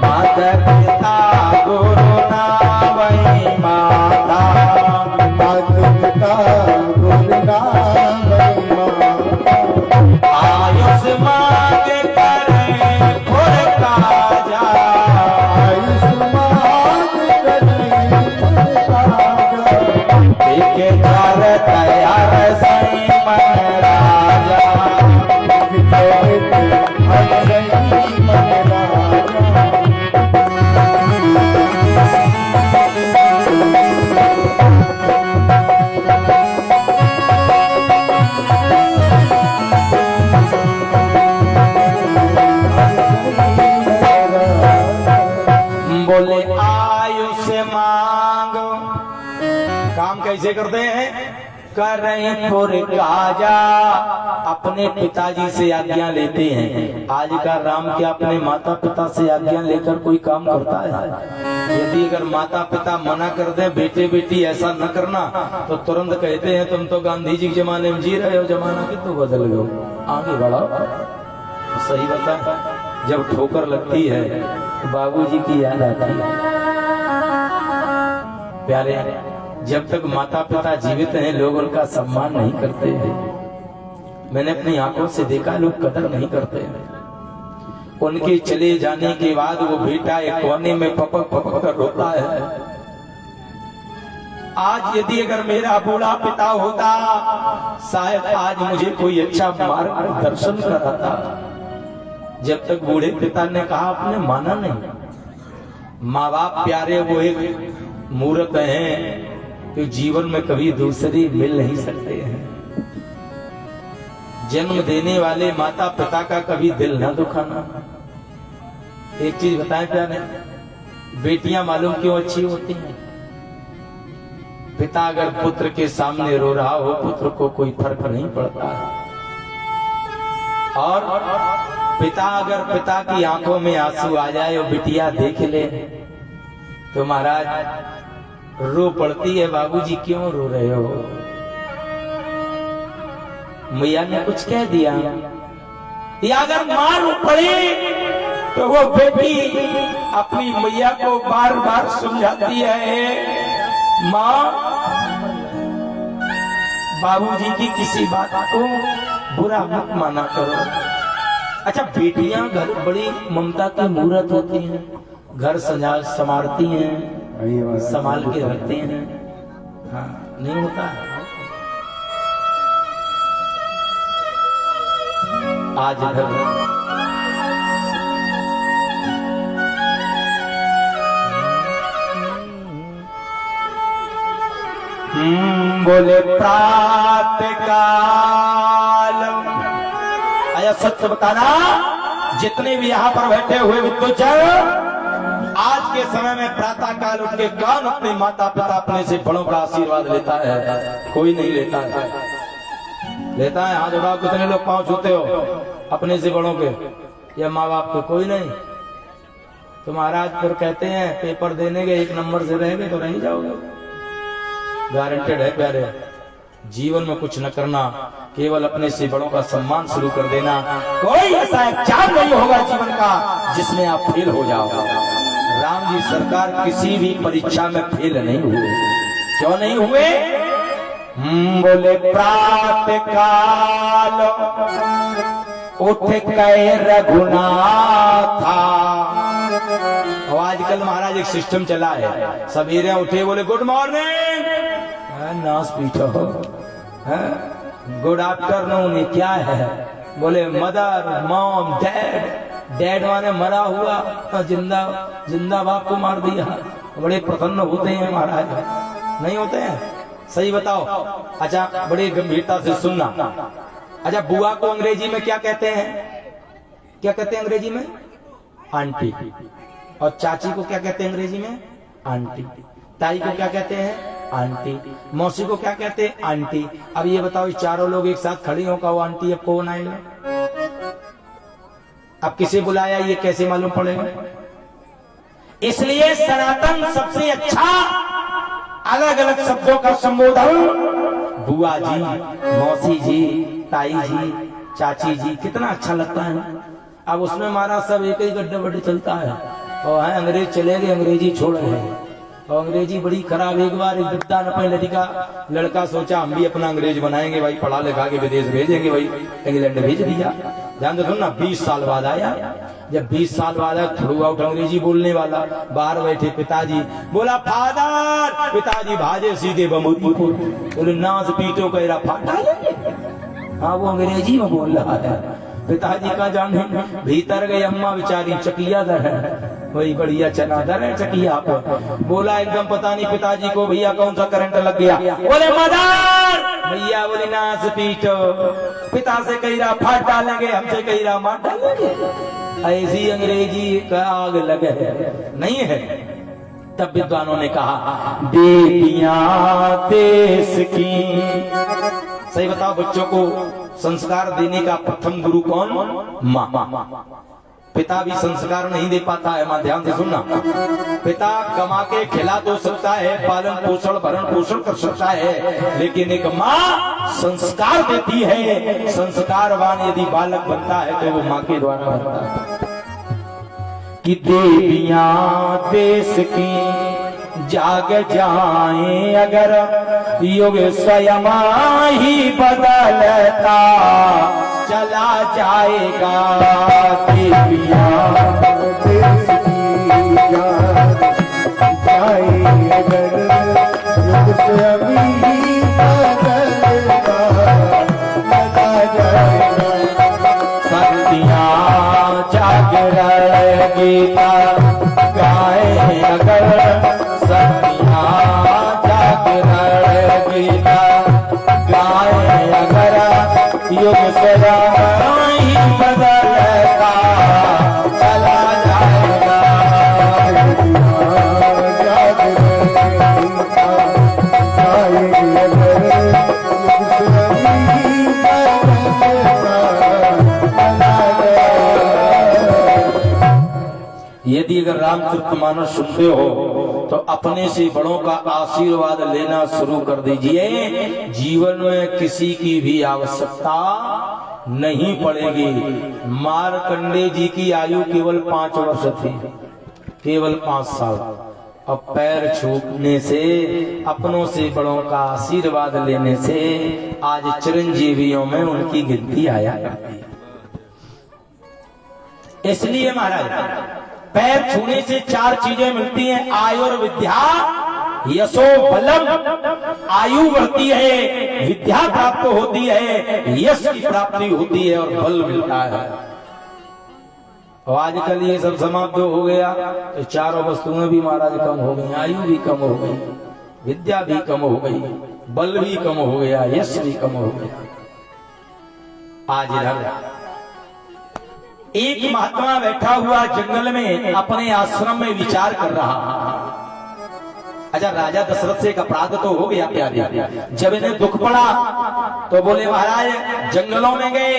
माता पिता गुरु ना वही माता, माता पिता गुरु ना आयुष मांग करे फुर काजा, आयुष मांग करे फुर काजा, देखे कर तैयार सही मन राजा, देखे कर सही मन राजा। बोले आयुष मांगो, काम कैसे करते हैं? कर रहे हैं पुर काजा, अपने पिताजी से आज्ञा लेते हैं। आज का राम क्या अपने माता पिता से आज्ञा लेकर कोई काम करता है? यदि अगर माता पिता मना कर दे, बेटे बेटी ऐसा न करना, तो तुरंत कहते हैं तुम तो गांधी जी के जमाने में जी रहे हो, जमाना कितना बदल गयो, आगे बढ़ाओ। सही बता, जब ठोकर लगती है बाबूजी की याद आती है। प्यारे, जब तक माता पिता जीवित हैं लोग उनका सम्मान नहीं करते हैं। मैंने अपनी आंखों से देखा, लोग कदर नहीं करते हैं। उनके चले जाने के बाद वो बेटा एक कोने में पपक पपक कर रोता है। आज यदि अगर मेरा बूढ़ा पिता होता, शायद आज मुझे कोई अच्छा मार्गदर्शन कराता। जब तक बूढ़े पिता ने कहा, आपने माना नहीं। माँ बाप प्यारे वो एक मूर्त हैं कि जीवन में कभी दूसरी मिल नहीं सकते हैं। जन्म देने वाले माता पिता का कभी दिल ना दुखाना। एक चीज बताएं प्यारे, बेटियां मालूम क्यों अच्छी होती हैं? पिता अगर पुत्र के सामने रो रहा हो, पुत्र को कोई फर्क नहीं पड़ता है। और पिता अगर पिता की आंखों में आंसू आ जाए और बिटिया देख ले तो महाराज रो पड़ती है, बाबूजी क्यों रो रहे हो? मैया ने कुछ कह दिया, या अगर मां रो पड़े तो वो बेटी अपनी मैया को बार बार समझाती है, मां बाबूजी की किसी बात को बुरा मत माना करो। अच्छा, बेटियां घर बड़ी ममता की मूर्त होती हैं, घर संभालती हैं, संभाल के रखते हैं। हाँ, नहीं होता है। आज इधर बोले प्रातः काल, आया सत्य बताना, जितने भी यहाँ पर बैठे हुए विद्वजन, आज के समय में प्रातः काल उठ के कौन अपने माता पिता अपने से बड़ों का आशीर्वाद लेता है? कोई नहीं लेता है। लेता है हाथ उठाओ, कितने लोग पांव छूते हो अपने से बड़ों के या माँ बाप के? कोई नहीं। तो महाराज फिर कहते हैं पेपर देने के 1 नंबर से रहेंगे तो रह जाओगे, गारंटेड है प्यारे। जीवन में कुछ न करना, केवल अपने से बड़ों का सम्मान शुरू कर देना। कोई ऐसा एग्जाम नहीं होगा जीवन का जिसमें आप फेल हो जाओ। राम जी सरकार किसी भी परीक्षा में फेल नहीं हुए। क्यों नहीं हुए? बोले प्रातः काल उठ के रघुनाथा। और आजकल महाराज एक सिस्टम चला है, सवेरे उठे बोले गुड मॉर्निंग, नाश पीछो, गुड आफ्टरनून, क्या है? बोले मदर मॉम डैड। डैड माने मरा हुआ, जिंदा बाप को मार दिया। बड़े प्रसन्न होते हैं महाराज, नहीं होते हैं? सही बताओ। अच्छा बड़ी गंभीरता से सुनना। अच्छा बुआ को अंग्रेजी में क्या कहते हैं? क्या कहते हैं अंग्रेजी में? आंटी। और चाची को क्या कहते हैं अंग्रेजी में? आंटी। ताई को क्या कहते हैं? आंटी। मौसी को क्या कहते हैं? आंटी। अब ये बताओ, इस चारों लोग एक साथ खड़ी हो का वो आंटी अब कौन आएगा? अब किसे बुलाया ये कैसे मालूम पड़ेगा? इसलिए सनातन सबसे अच्छा अलग अलग शब्दों का संबोधन बुआ जी, मौसी जी, ताई जी, चाची जी, कितना अच्छा लगता है ना। अब उसमें हमारा सब एक ही गड्ढे बड्ढे चलता है। और है अंग्रेज चले गए, अंग्रेजी छोड़ गए। और अंग्रेजी बड़ी खराब। एक बार एक बिद्दा नपे लड़का सोचा हम भी अपना अंग्रेज बनाएंगे भाई, पढ़ा लिखा के विदेश भेजेंगे भाई, इंग्लैंड भेज दिया। ध्यान दो सुनना, 20 साल बाद आया। जब 20 साल बाद आया थ्रू आउट अंग्रेजी बोलने वाला, बाहर बैठे पिताजी, बोला फादर, पिताजी भाजे सीधे बमूदपुर। बोले नाच पीटो कह फाटा। हाँ वो अंग्रेजी में बोल रहा है। पिताजी का जाने भीतर गई, अम्मा बेचारी चकिया दर है, वही बढ़िया चना दर है चकिया पर। बोला एकदम पता नहीं पिताजी को भैया कौन सा करंट लग गया। बोले मदर, भैया बोले नाच पीटो। पिता से कही रहा फाट डालेंगे, हमसे कही रहा मार डालेंगे। ऐसी अंग्रेजी का आग लगे नहीं है। तब विद्वानों ने कहा बेटियां देश की। सही बताओ, बच्चों को संस्कार देने का प्रथम गुरु कौन? माँ। पिता भी संस्कार नहीं दे पाता है। माँ ध्यान से सुनना, पिता कमा के खिला तो सकता है, पालन पोषण भरण पोषण कर सकता है, लेकिन एक माँ संस्कार देती है। संस्कारवान यदि बालक बनता है तो वो माँ के द्वारा बनता है। कि देवियां देश की जाग जाएं अगर, युग स्वयं ही बदलता चला जाएगा। देवियां देश की जाग जाएं अगर, युग स्वयं ही बदलता चला जाएगा। सतियां जागरण गीता गाए अगर, सतियां जागरण गीता गाए अगर, युग स्वयं ही बदलता चला जाएगा। जागरण गीता गाए अगर, युग स्वयं ही बदलता चला जाएगा। यदि अगर रामचरितमानस सुनते हो तो अपने से बड़ों का आशीर्वाद लेना शुरू कर दीजिए। जीवन में किसी की भी आवश्यकता नहीं पड़ेगी। मार्कंडे जी की आयु केवल 5 वर्ष थी, केवल 5 साल। अब पैर छूने से, अपनों से बड़ों का आशीर्वाद लेने से आज चिरंजीवियों में उनकी गिनती आया करती है। इसलिए महाराज पैर छूने से 4 चीजें मिलती हैं, आयुर विद्या यशो बलम। आयु बढ़ती है, विद्या प्राप्त होती है, यश की प्राप्ति होती है और बल मिलता है। और आजकल ये सब समाप्त हो गया तो चारों वस्तुएं भी महाराज कम हो गई, आयु भी कम हो गई, विद्या भी कम हो गई, बल भी कम हो गया, यश भी कम हो गया। आज इधर एक महात्मा बैठा हुआ जंगल में अपने आश्रम में विचार कर रहा। अच्छा, राजा दशरथ से एक अपराध तो हो गया प्यारे। जब इन्हें दुख पड़ा तो बोले महाराज जंगलों में गए,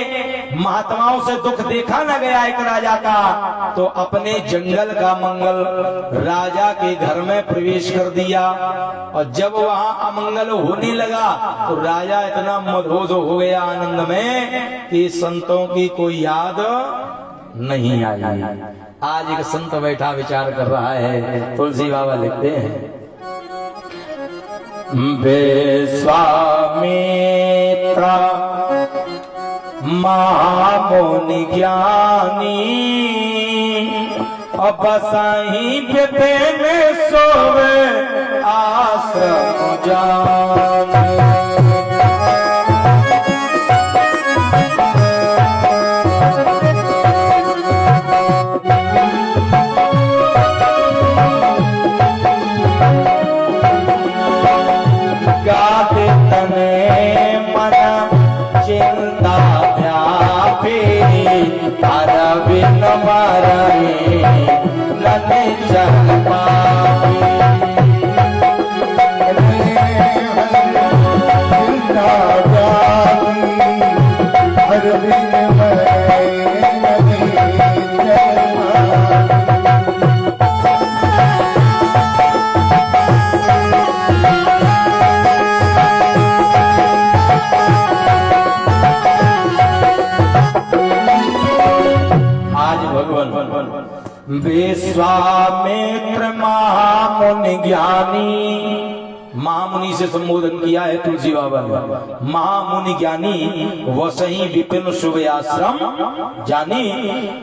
महात्माओं से दुख देखा न गया एक राजा का, तो अपने जंगल का मंगल राजा के घर में प्रवेश कर दिया। और जब वहां अमंगल होने लगा तो राजा इतना मदहोश हो गया आनंद में कि संतों की कोई याद नहीं आई। आज एक संत बैठा विचार कर रहा है, तुलसी बाबा लिखते हैं, विश्वामित्र महामुनि ज्ञानी, अब सही विपिन सोवे आश्रम जानी। विश्वामित्र महामुनि ज्ञानी, महामुनि से संबोधन किया है तुलसी बाबा ने। महामुनि ज्ञानी वसही विपिन शुभ आश्रम जानी।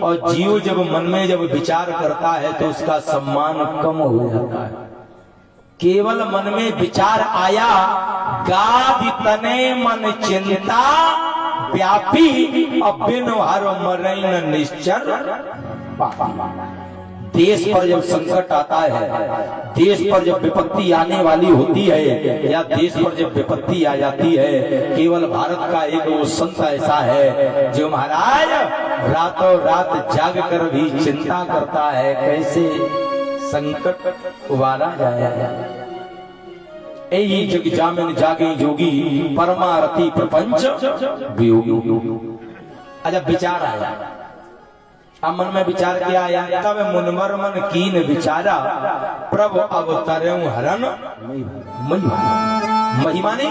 और जीव जब मन में जब विचार करता है तो उसका सम्मान कम हो जाता है। केवल मन में विचार आया, गादि तने मन चिंता व्यापी, अबिन हर मरैन निश्चर। देश पर जब संकट आता है, देश पर जब विपत्ति आने वाली होती है, या देश पर जब विपत्ति आ जाती है, केवल भारत का एक वो संत ऐसा है जो महाराज रातों रात जाग कर भी चिंता करता है कैसे संकट उबारा जाए। यही जग जामिन जागे जोगी, परमारथी प्रपंच वियोगी। अच्छा, विचार आया, अब मन में विचार किया आया, तब मुनवर मन कीन विचारा, प्रभु अवतरऊं हरन महिमा ने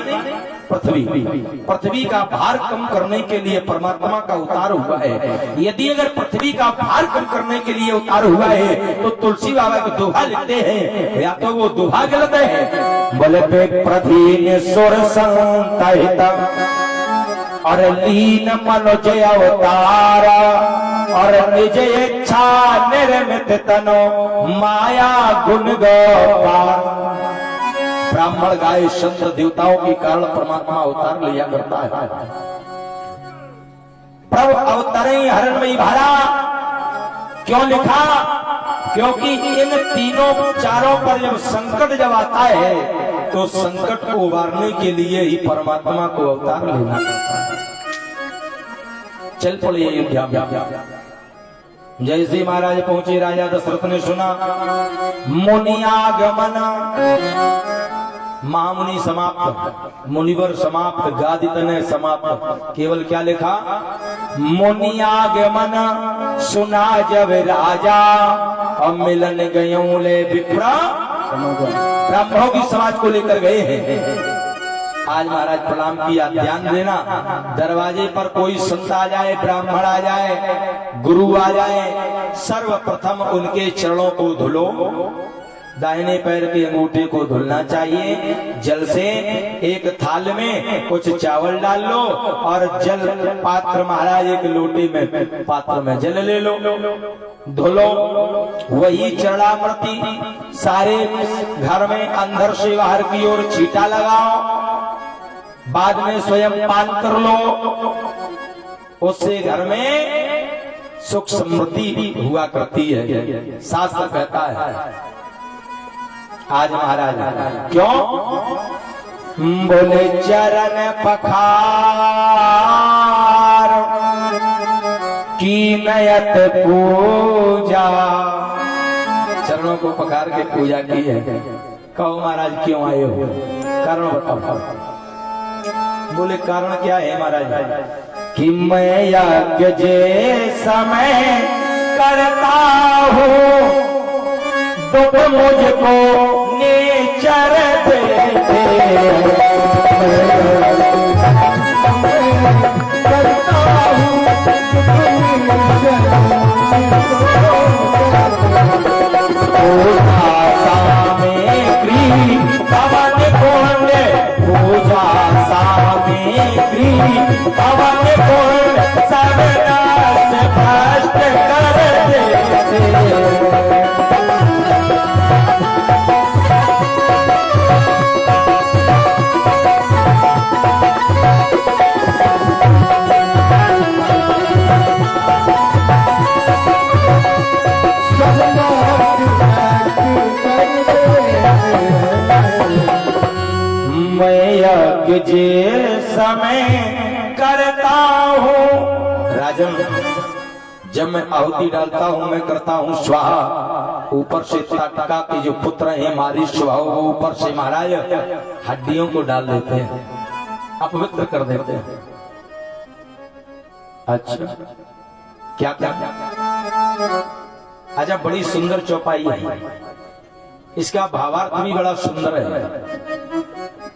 पृथ्वी का भार कम करने के लिए परमात्मा का उतार हुआ है। यदि अगर पृथ्वी का भार कम करने के लिए उतार हुआ है तो तुलसी बाबा को दोहा लिखते हैं, या तो वो दोहा गलत है। बोले पे पृथ्वी ने सुर संतहित और लीन मनोज अवतारा, और निज इच्छा निर्मित तनो माया गुण गोपाल। ब्राह्मण गाय संत देवताओं के कारण परमात्मा अवतार लिया करता है। प्रभु अवतरे हरणमयी भारा क्यों लिखा? क्योंकि इन तीनों चारों पर जब संकट जब आता है तो संकट को उबारने के लिए ही परमात्मा को अवतार लेना पड़ता है। चल पड़े अयोध्या में। जैसे महाराज पहुंचे, राजा दशरथ ने सुना मुनियागमन, महामुनि समाप्त, मुनिवर समाप्त, गादितने समाप्त, केवल क्या लिखा? मुनियागमन सुना जब राजा, और मिलन गयों ले विप्रा, ब्राह्मणों की समाज को लेकर गए हैं। आज महाराज प्रणाम किया, ध्यान देना, दरवाजे पर कोई संत आ जाए, ब्राह्मण आ जाए, गुरु आ जाए, सर्वप्रथम उनके चरणों को धुलो। दाहिने पैर के अंगूठे को धुलना चाहिए जल से। एक थाल में कुछ चावल डाल लो और जल पात्र, महाराज एक लोटे में पात्र में जल ले लो, धुलो। वही चरणामृति सारे घर में अंदर से बाहर की ओर छींटा लगाओ, बाद में स्वयं पान कर लो। उससे घर में सुख समृद्धि हुआ करती है, शास्त्र कहता है। आज महाराज क्यों बोले? चरण पखार की नयत पूजा, चरणों को पखार के पूजा की है। कहो महाराज क्यों आए हो, कारण बताओ। बोले कारण क्या है महाराज? कि मैं यज्ञ जे समय करता हूँ दुख मुझको नेचर देते, पूजा सामग्री पवन कुंड, पूजा सामग्री पवन कुंड सब नाश भ्रष्ट कर देते। जे समय करता हूँ राजन, जब मैं आहुति डालता हूँ मैं करता हूँ स्वाहा, ऊपर से ताटका के जो पुत्र हैं हमारी स्वाहा वो ऊपर से महाराज हड्डियों को डाल देते हैं, अपवित्र कर देते हैं। अच्छा क्या क्या? अच्छा बड़ी सुंदर चौपाई है, इसका भावार्थ भी बड़ा सुंदर है।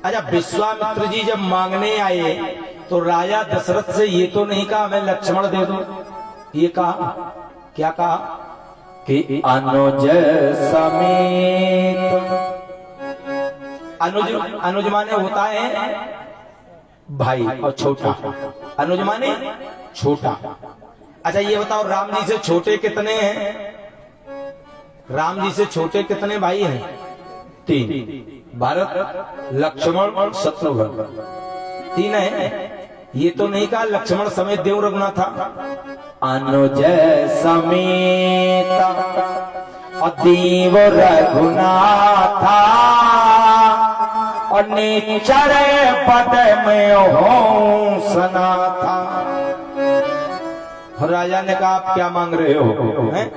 अच्छा विश्वामित्र जी जब मांगने आए तो राजा दशरथ से ये तो नहीं कहा हमें लक्ष्मण दे दो, ये कहा क्या कहा कि अनुज समेत। अनुज माने होता है भाई और छोटा, अनुज माने छोटा। अच्छा ये बताओ राम जी से छोटे कितने हैं? राम जी से छोटे कितने भाई हैं? 3, भरत लक्ष्मण शत्रुघ्न, 3 है। ये तो नहीं कहा लक्ष्मण समेत देव रघुनाथ था। अनुज समेत देव रघुनाथा और नेचर पद में हो सना था। राजा ने कहा आप क्या मांग रहे हो? हैं?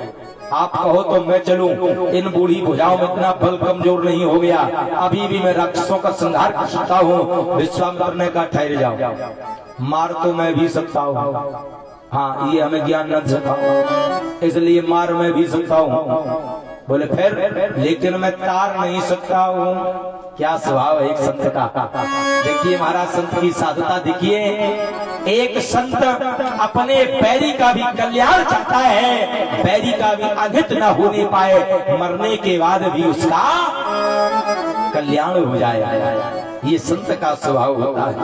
आप कहो तो मैं चलूं, इन बूढ़ी भुजाओं में इतना बल कमजोर नहीं हो गया, अभी भी मैं राक्षसों का संहार कर सकता हूँ। विश्वामित्र ने कहा ठहर जाओ, मार तो मैं भी सकता हूँ, हाँ ये हमें ज्ञान न सकता इसलिए मार मैं भी सकता हूँ। बोले फिर? लेकिन मैं तार नहीं सकता हूँ। क्या स्वभाव है एक संत का। देखिए महाराज संत की साधुता देखिए, एक संत अपने बैरी का भी कल्याण चाहता है, बैरी का भी अहित न होने पाए, मरने के बाद भी उसका कल्याण हो जाए, ये संत का स्वभाव होता है।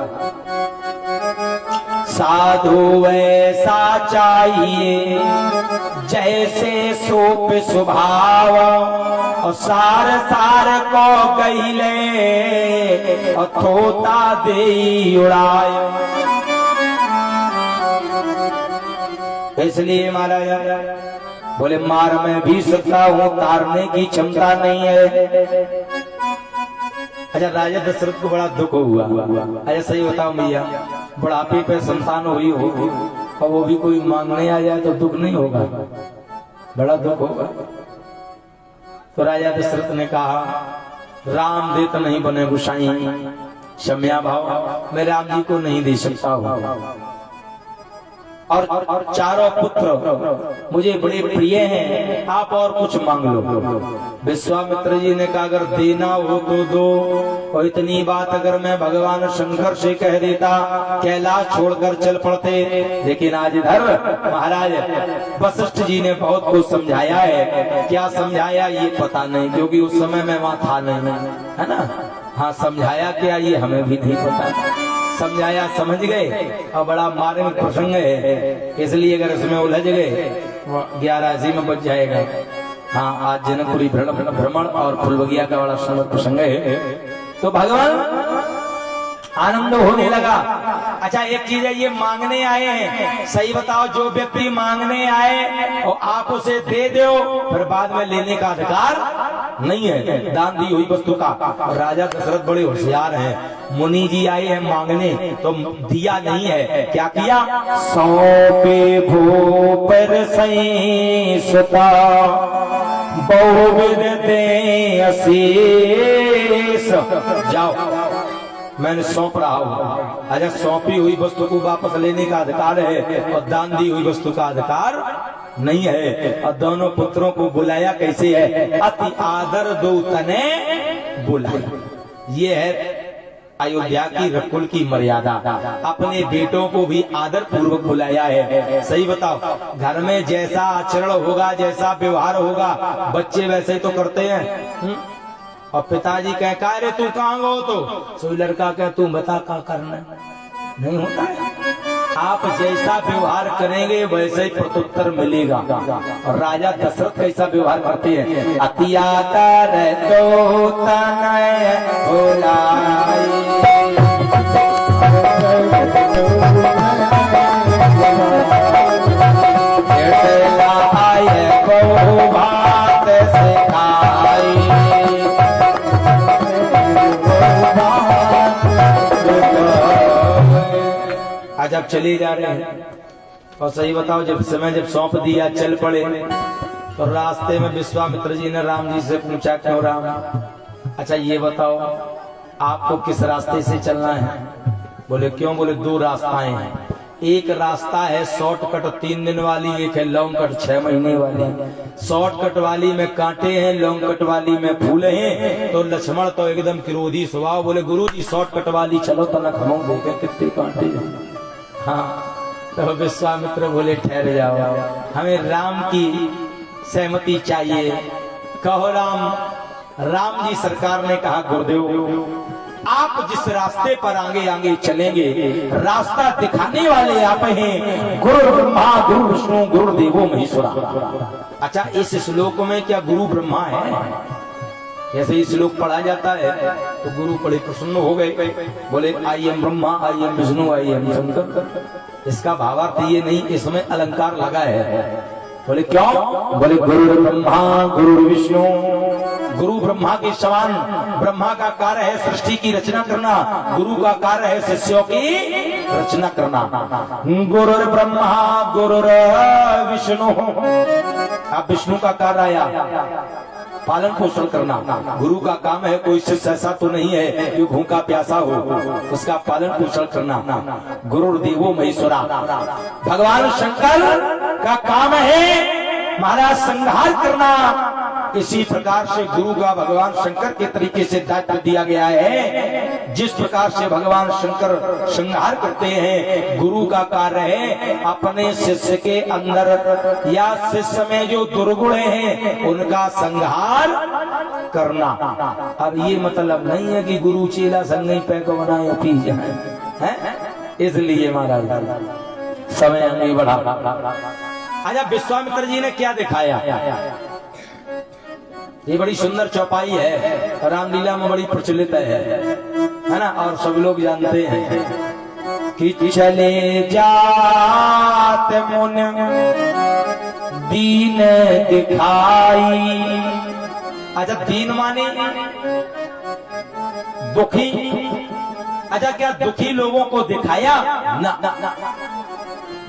साधु वैसा चाहिए जैसे सोप स्वभाव, और सार सार को गईले और थोता दे उड़ाए। इसलिए महाराज बोले मार मैं भी सकता हूँ, तारने की क्षमता नहीं है। अच्छा राजा दशरथ को बड़ा दुख हुआ। अच्छा सही बताओ भैया, बुढ़ापे पे संतान हुई हो और वो भी कोई मांगने आ जाए तो दुख नहीं होगा? बड़ा दुख होगा। तो राजा दशरथ ने कहा राम दे तो नहीं बने गुसाई, क्षम्या भाव मैं राम जी को नहीं दे सकता हूँ, और चारों पुत्र मुझे बड़े प्रिय हैं, आप और कुछ मांग लो। विश्वामित्र जी ने कहा अगर देना हो तो दो, और इतनी बात अगर मैं भगवान शंकर से कह देता कैलाश छोड़कर चल पड़ते। लेकिन आज इधर महाराज वशिष्ठ जी ने बहुत कुछ समझाया है, क्या समझाया ये पता नहीं, क्योंकि उस समय मैं वहां था नहीं, है ना। हाँ समझाया क्या ये हमें भी नहीं पता, समझाया समझ गए, और बड़ा मार्मिक प्रसंग है, इसलिए अगर इसमें उलझ गए 11 में बच जाएगा। हाँ आज जनकपुरी भ्रमण और फुलबगिया का बड़ा सुंदर प्रसंग है। तो भगवान आनंद होने लगा। अच्छा एक चीज है, ये मांगने आए हैं, सही बताओ जो व्यक्ति मांगने आए और आप उसे दे दो फिर बाद में लेने का अधिकार नहीं है, दान दी हुई वस्तु का। राजा दशरथ बड़े होशियार हैं, मुनि जी आए हैं मांगने तो दिया नहीं है, क्या किया? सौंपे भूपर सही सुता बहुविध दे असी जाओ मैंने सौंप रहा हूं। अच्छा, सौंपी हुई वस्तु को वापस लेने का अधिकार है और दान दी हुई वस्तु का अधिकार नहीं है। और दोनों पुत्रों को बुलाया कैसे है? अति आदर दो तने बुलाया। ये है अयोध्या की रकुल की मर्यादा। अपने बेटों को भी आदर पूर्वक बुलाया है। सही बताओ, घर में जैसा आचरण होगा, जैसा व्यवहार होगा, बच्चे वैसे ही तो करते हैं। और पिताजी कहे का रे तू कहाँ गो, तो सोई लड़का कहे तू बता का करना है। नहीं होता है। आप जैसा व्यवहार करेंगे वैसे ही प्रत्युत्तर मिलेगा। और राजा दशरथ कैसा व्यवहार करते हैं? अति आदर दो तनय बुलाए, बात सिखाई। आज आप चले जा रहे हैं और सही बताओ, जब सौंप दिया चल पड़े तो रास्ते में विश्वामित्र जी ने राम जी से पूछा क्यों राम, अच्छा ये बताओ आपको किस रास्ते से चलना है? बोले क्यों? बोले दो रास्ताएं हैं। एक रास्ता है शॉर्टकट 3 दिन वाली, एक है लॉन्ग कट 6 महीने वाली। शॉर्टकट वाली में कांटे हैं, लॉन्ग कट वाली में फूल हैं। तो लक्ष्मण तो एकदम क्रोधी स्वभाव, बोले गुरुजी शॉर्टकट वाली चलो तो लखनऊ देखे कितने कांटे हैं। हाँ, तो विश्वामित्र बोले ठहर जाओ, हमें राम की सहमति चाहिए। कहो राम। राम जी सरकार ने कहा गुरुदेव आप जिस रास्ते पर आगे आगे चलेंगे, रास्ता दिखाने वाले आप हैं। गुरु ब्रह्मा गुरु विष्णु गुरु देवो महेश्वरा। अच्छा, इस श्लोक में क्या गुरु ब्रह्मा है? ऐसे ही श्लोक पढ़ा जाता है तो गुरु बड़े प्रसन्न हो गए, बोले I am Brahma, I am Vishnu, I am Shankar. इसका भावार्थ ये नहीं, इसमें अलंकार लगा है। बोले क्यों? बोले गुरु ब्रह्मा गुरु विष्णु। गुरु ब्रह्मा के समान, ब्रह्मा का कार्य है सृष्टि की रचना करना, गुरु का कार्य है शिष्यों की रचना करना। गुरु ब्रह्मा गुरु विष्णु। अब विष्णु का कार्य आया पालन पोषण करना। गुरु का काम है, कोई शिष्य ऐसा तो नहीं है कि भूखा प्यासा हो, उसका पालन पोषण करना। गुरु देवो महेश्वरा। भगवान शंकर का काम है महाराज संहार करना। इसी प्रकार से गुरु का भगवान शंकर के तरीके से दायित्व दिया गया है। जिस प्रकार से भगवान शंकर संहार करते हैं, गुरु का कार्य है अपने शिष्य के अंदर या शिष्य में जो दुर्गुण हैं उनका संहार करना। अब ये मतलब नहीं है कि गुरु चेला संग ही पैक बनाए पी जाए, है? इसलिए महाराज समय नहीं बढ़ा। अच्छा, विश्वामित्र जी ने क्या दिखाया? ये बड़ी सुंदर चौपाई है, रामलीला में बड़ी प्रचलित है ना, और सब लोग जानते हैं कि चले जात मुन दीन दिखाई। अच्छा, दीन माने दुखी। अच्छा, क्या दुखी लोगों को दिखाया? ना, ना, ना।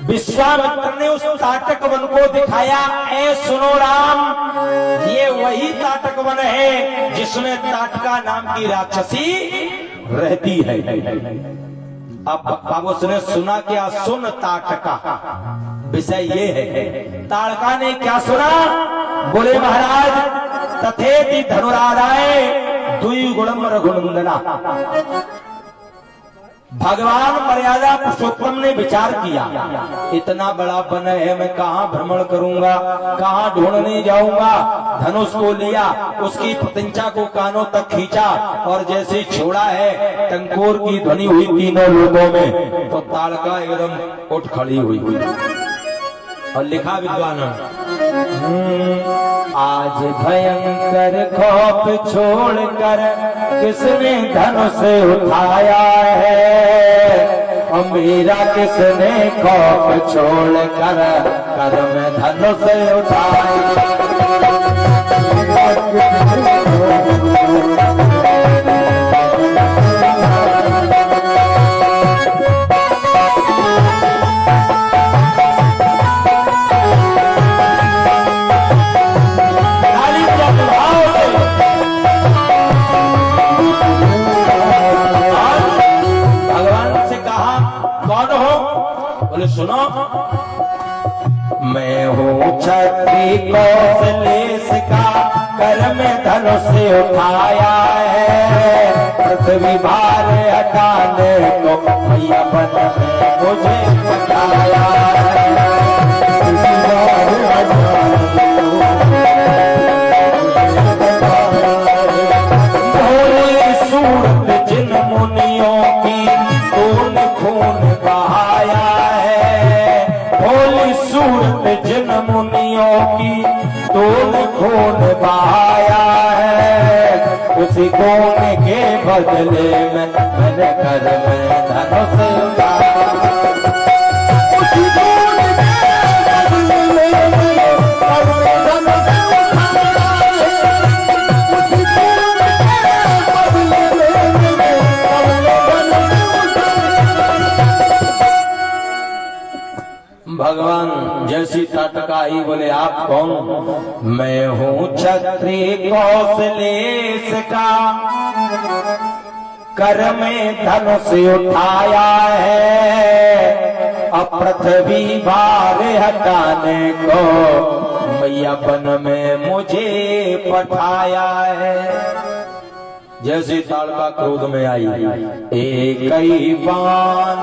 विश्वामित्र ने उस ताटक वन को दिखाया। ऐ सुनो राम, ये वही ताटक वन है जिसमें ताटका नाम की राक्षसी रहती है। अब उसने सुना क्या? सुन ताटका। विषय ये है, ताड़का ने क्या सुना? बोले महाराज तथेति धनुराधाय दुई गुणम रघुनंदना। भगवान मर्यादा पुरुषोत्तम ने विचार किया, इतना बड़ा वन है, मैं कहाँ भ्रमण करूंगा, कहाँ ढूंढने जाऊंगा। धनुष को लिया, उसकी प्रत्यंचा को कानों तक खींचा और जैसे छोड़ा है टंकोर की ध्वनि हुई तीनों लोगों में, तो ताड़का एकदम उठ खड़ी हुई। और लिखा विद्वान, आज भयंकर खौफ छोड़कर किसने धनुष उठाया है, और मेरा किसने खौफ छोड़कर कर में धनुष उठाया। कौशलेश का कर में धनुष उठाया है, पृथ्वी भार हटाने को मैया बन में मुझे पठाया है। भोली सूरत जिन मुनियों की तूने खून बहाया है, भोली सूरत जिन मुनियों की तूने खून बहाया है, उसी खून के बदले में मैंने घर में धनुष उठाया। उसी खून के बदले में मैंने घर में धनुष उठाया है, उसी खून के बदले में मैंने घर में धनुष उठाया। भगवान जैसी टटकाई बोले आप कौन? मैं हूँ क्षत्रिय कौशलेश का, कर में धनुष उठाया है, अब पृथ्वी भार हटाने को मैया बन में मुझे पठाया है। जैसी ताड़का क्रोध में आई, एक ही बाण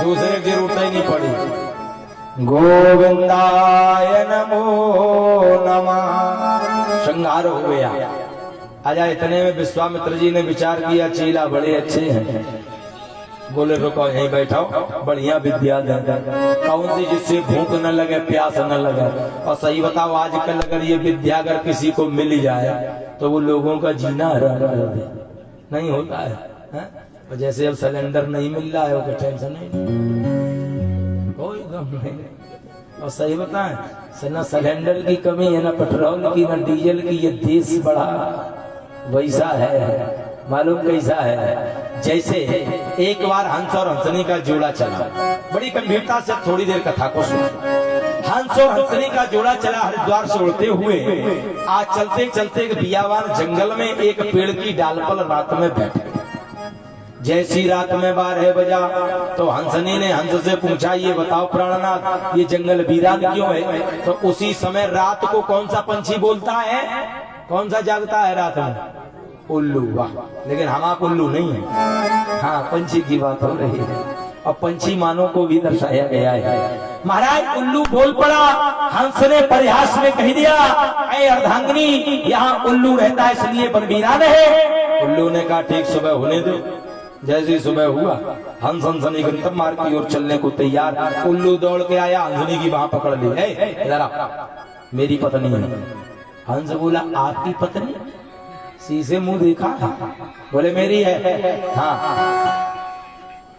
दूसरे की जरूरत ही नहीं पड़ी। गोविंदाय नमो नमः। श्रृंगार हो गया। आजा इतने में विश्वामित्र जी ने विचार किया, चेला बड़े अच्छे हैं, बोले रुको यहीं बैठाओ, बढ़िया विद्या दे, कौन सी जिससे भूख न लगे प्यास न लगे। और सही बताओ आजकल अगर ये विद्या अगर किसी को मिल जाए तो वो लोगों का जीना हराम कर दे, नहीं होता है? और जैसे अब सिलेंडर नहीं मिल रहा है वो टेंशन नहीं, कोई गम नहीं। और सही बताएं, न सिलेंडर की कमी है, न पेट्रोल की, न डीजल की। ये देश बड़ा वैसा है, मालूम कैसा है? जैसे एक बार हंस और हंसनी का जोड़ा चला, बड़ी गंभीरता से थोड़ी देर कथा को सुनो। हंस और हंसनी का जोड़ा चला हरिद्वार से उड़ते हुए, आज चलते चलते एक बियावान जंगल में एक पेड़ की डाल पर रात में बैठे। जैसी रात में 12 बजा तो हंसनी ने हंस से पूछा, ये बताओ प्राणनाथ ये जंगल वीरान क्यों है? तो उसी समय रात को कौन सा पंछी बोलता है, कौन सा जागता है रात में? उल्लू। वाह, लेकिन हमारा उल्लू नहीं है। हाँ, पंछी की बात हो रही है। और पंछी मानों को भी दर्शाया गया है। महाराज उल्लू बोल पड़ा। हंस ने परिहास में कह दिया, ऐ अर्धांगिनी यहाँ उल्लू रहता है इसलिए बनवीरान है। उल्लू ने कहा ठीक, सुबह होने दो। जैसी सुबह हुआ, हंस हंसनी गंतव्य मार्ग की ओर चलने को तैयार। उल्लू दौड़ के आया, हंसनी की बाह पकड़ ली। जरा मेरी पत्नी है। हंस बोला आपकी पत्नी? शीशे मुंह देखा? बोले मेरी है। हाँ।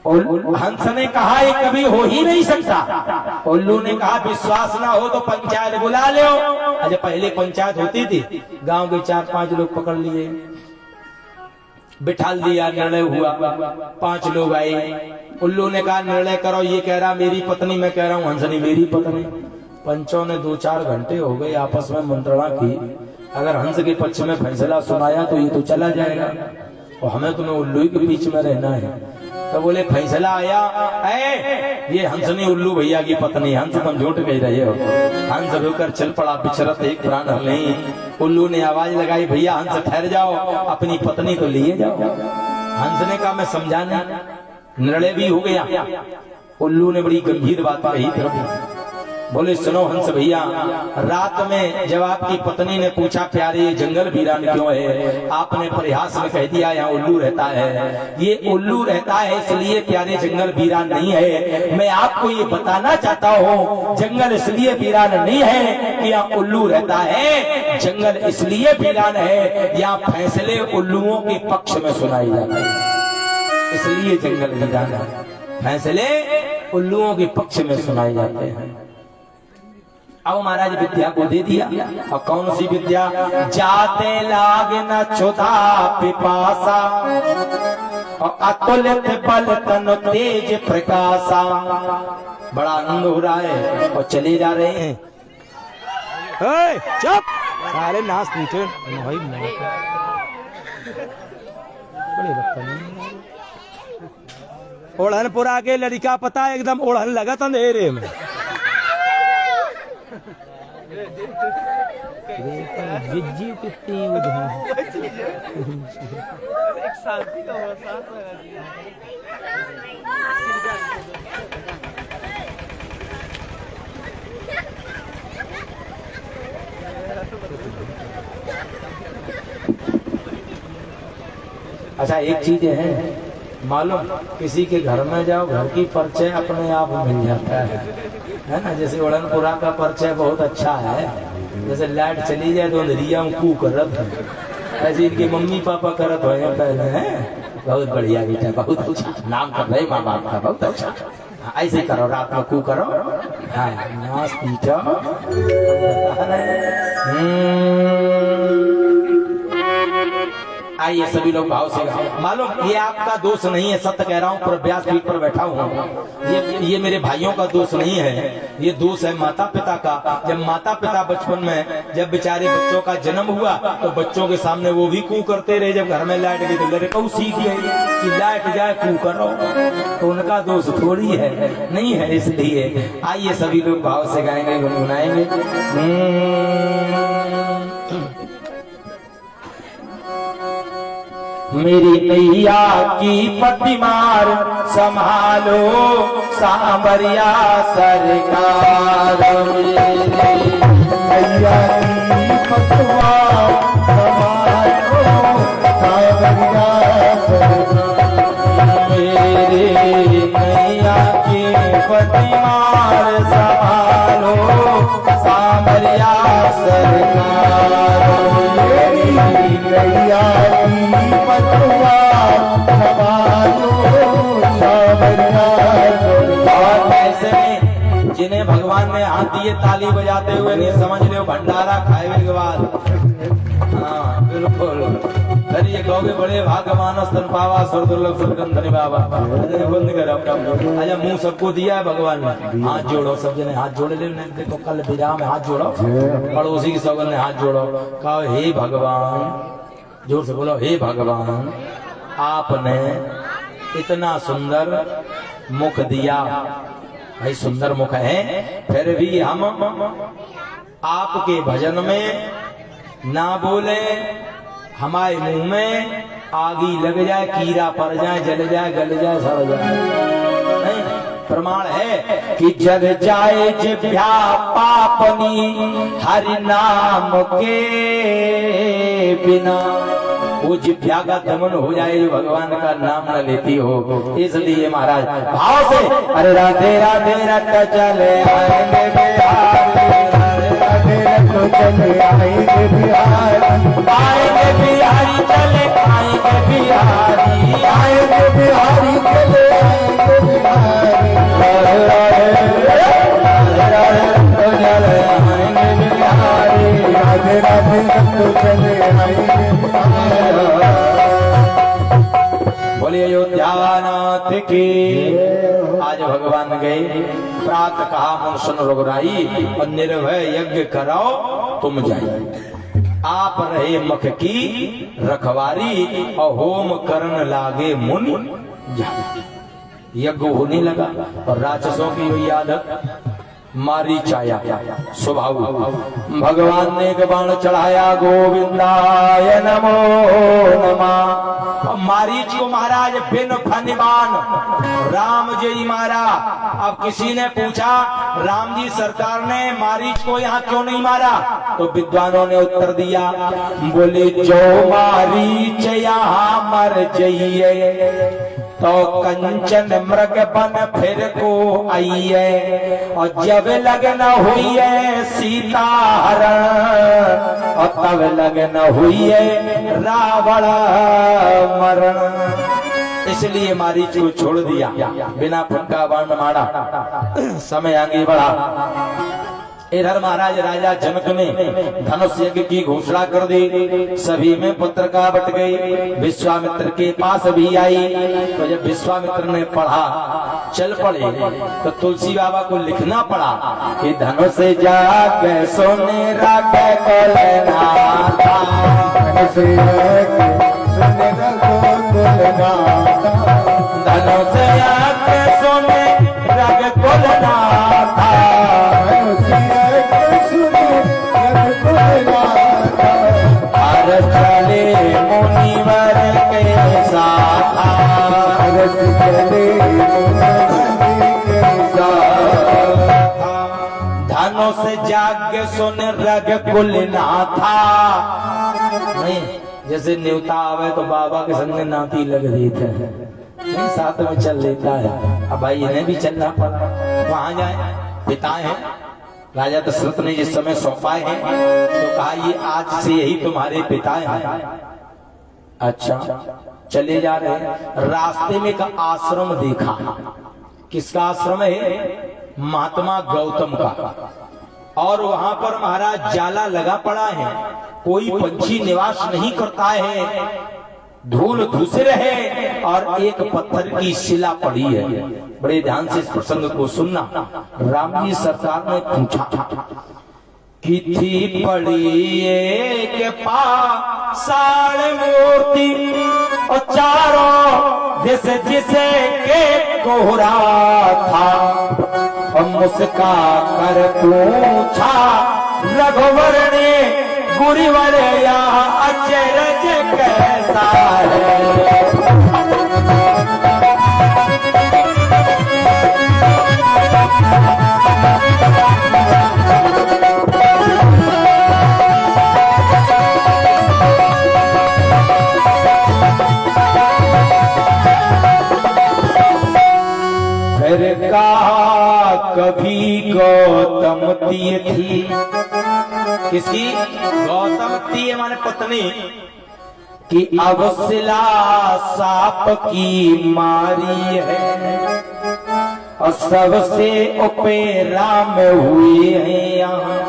हंस ने कहा ये कभी हो ही नहीं सकता। उल्लू ने कहा विश्वास ना हो तो पंचायत बुला लो। अजय पहले पंचायत होती थी, गांव के 4-5 लोग पकड़ लिए, बिठा दिया, निर्णय हुआ, 5 लोग आए। उल्लू ने कहा निर्णय करो, ये कह रहा मेरी पत्नी, मैं कह रहा हूँ हंसनी मेरी पत्नी। पंचों ने 2-4 घंटे हो गए आपस में मंत्रणा की। अगर हंस के पक्ष में फैसला सुनाया तो ये तो चला जाएगा और हमें तुम्हें उल्लू के बीच में रहना है। तो बोले फैसला आया, ये हंसनी उल्लू भैया की पत्नी। हंस तुम झूठ कह रहे हो। हंस रोकर चल पड़ा, बिचरत एक प्राण नहीं। उल्लू ने आवाज लगाई, भैया हंस ठहर जाओ, अपनी पत्नी तो लिए जाओ। हंस ने कहा मैं समझाने। निर्णय भी हो गया। उल्लू ने बड़ी गंभीर बात कही। बोले सुनो हंस भैया, रात में जब आपकी पत्नी ने पूछा प्यारे ये जंगल वीरान क्यों है, आपने परिहास में कह दिया यहाँ उल्लू रहता है। ये उल्लू रहता है इसलिए प्यारे जंगल वीरान नहीं है। मैं आपको ये बताना चाहता हूँ, जंगल इसलिए वीरान नहीं है कि यहाँ उल्लू रहता है, जंगल इसलिए वीरान है यहाँ फैसले उल्लुओं के पक्ष में सुनाए जाते हैं, इसलिए जंगल वीरान है। फैसले उल्लुओं के पक्ष में सुनाए जाते हैं। अब महाराज विद्या को दे दिया। और कौन सी विद्या? जाते लाग न क्षुधा पिपासा और अतुलित बल तन तेज प्रकाशा। बड़ा आनंद हो रहा है और चले जा रहे हैं। चुप सारे नाच नीचे ओढ़नपुरा के लड़का पता एकदम ओढ़न लगा था अंधेरे में। जिज्जी कितनी उधर एक शांति का एहसास लगा दिया। अच्छा एक चीज है मालूम, किसी के घर में जाओ घर की परिचय अपने आप मिल जाता है ना। जैसे उड़नपुरा का परिचय बहुत अच्छा है, जैसे लाइट चली जाए तो अंधेरिया में कू करत है, ऐसे इनके मम्मी पापा करत हो पहले हैं। बहुत बढ़िया बेटा, बहुत अच्छा नाम कर रहे माँ बाप का, बहुत अच्छा। हाँ, ऐसे करो, रात में कू करो। हाँ नाच पीटो। आइए सभी लोग भाव से गाओ। मालूम ये आपका दोष नहीं है, सत्य कह रहा हूँ, पर व्यास पीठ पर बैठा हूँ। ये मेरे भाइयों का दोष नहीं है, ये दोष है माता पिता का। जब माता पिता बचपन में जब बेचारे बच्चों का जन्म हुआ तो बच्चों के सामने वो भी कू करते रहे। जब घर में लाइट गई तो लड़का सीख गए कि लाइट जाए कू करो, तो उनका दोष थोड़ी है, नहीं है। इसलिए आइए सभी लोग भाव से गाएंगे, गुनगुनाएंगे। मेरी नैया की पतिमार संभालो सांवरिया सरकार, मेरी नैया की पतिमार संभालो सांवरिया सरकार, मेरी नैया की पतिमार संभालो सांवरिया सरकार, मेरी नैया और ऐसे में जिन्हें भगवान ने हाथ दिए ताली बजाते हुए, नहीं समझ लो भंडारा खाए के बाद। हाँ बिल्कुल, फिर ये कहोगे बड़े भाग्यवान स्तन पावा स्वर दुर्लभ सुरगंधनि बाबा। बंद करो, अच्छा मुंह सबको दिया है भगवान ने। हाथ जोड़ो, सब जने हाथ जोड़े ले। देखो कल विराम में हाथ जोड़ो, पड़ोसी की सौगंध ने हाथ जोड़ो, कहो हे भगवान, जोर से बोलो, हे भगवान आपने इतना सुंदर मुख दिया। भाई सुंदर मुख है, फिर भी हम आपके भजन में ना बोले, हमारे मुंह में आगी लग जाए, कीड़ा पड़ जाए, जल जाए, गल जाए, सड़ जाए। नहीं, प्रमाण है कि जल जाए जिभ्या पापनी हरि नाम के बिना। वो जिभ्या का दमन हो जाए जो भगवान का नाम न लेती हो। इसलिए महाराज भाव से, अरे राधे राधे रट चले आएंगे बिहारी, राधे रट चले आएंगे बिहारी, आएंगे बिहारी चले आएंगे बिहारी, आएंगे बिहारी चले आएंगे बिहारी, राधे राधे रट चले आएंगे बिहारी, राधे राधे रट चले आएंगे। बोलिए अयोध्यानाथ की। आज भगवान गए, प्रातः कहा मन सुन रघुराई, और निर्भय यज्ञ कराओ तुम जाइए। आप रहे मख की रखवारी, और होम करन लागे मुनि जाए। यज्ञ होने लगा, और राक्षसों की हुई आदत मारी चाया स्वभाव। भगवान ने एक बाण चढ़ाया, गोविंदाय नमो नमः। मारीच को महाराज बिन फनिबान राम जी मारा। अब किसी ने पूछा, राम जी सरकार ने मारीच को यहाँ क्यों नहीं मारा? तो विद्वानों ने उत्तर दिया, बोले जो मारीच यहाँ मर जाइए तो कंचन मृग बन फिर को आइए, और जब लगन हुई है सीता हरण, और तब लगन हुई है रावण मरण। इसलिए मारीच को छोड़ दिया, बिना फटका बाण मारा। समय आगे बढ़ा। इधर महाराज राजा जनक ने धनुष यज्ञ की घोषणा कर दी। सभी में पत्रिका बट गई, विश्वामित्र के पास भी आई। तो जब विश्वामित्र ने पढ़ा, चल पड़े, तो तुलसी बाबा को लिखना पड़ा कि धनुष जागे सोने रागे कोलनाथा, धनुष जागे सोने रागे कोलनाथा, चले मुनिवर के साथ, रस चले के साथ। धनुष जाग सुन रग कुल ना था। नहीं, जैसे न्योता आवे तो बाबा के संग नाती लग देते हैं, नहीं साथ में चल लेता है। अब भाई इन्हें भी चलना पड़ा, वहां जाए। पिता है राजा दशरथ ने जिस समय सौंपा है तो कहा ये आज से यही तुम्हारे पिता हैं। अच्छा, चले जा रहे हैं, रास्ते में एक आश्रम देखा। किसका आश्रम है? महात्मा गौतम का। और वहां पर महाराज जाला लगा पड़ा है, कोई पंछी निवास नहीं करता है, धूल धूसर है और एक पत्थर की शिला पड़ी है। बड़े ध्यान से इस प्रसंग को सुनना। राम जी सरकार ने पूछा कि थी पड़ी एक पाषाण मूर्ति और चारों दिस जिसे के कोहरा था, और मुस्का कर पूछा रघुवर ने गुरुवर या अचरज कैसा है। फिर कहा कभी गौतम तीय थी। किसकी? गौतम तीय माने पत्नी कि अब शिला साप की मारी है और सबसे उपेरा में हुए हैं यहाँ,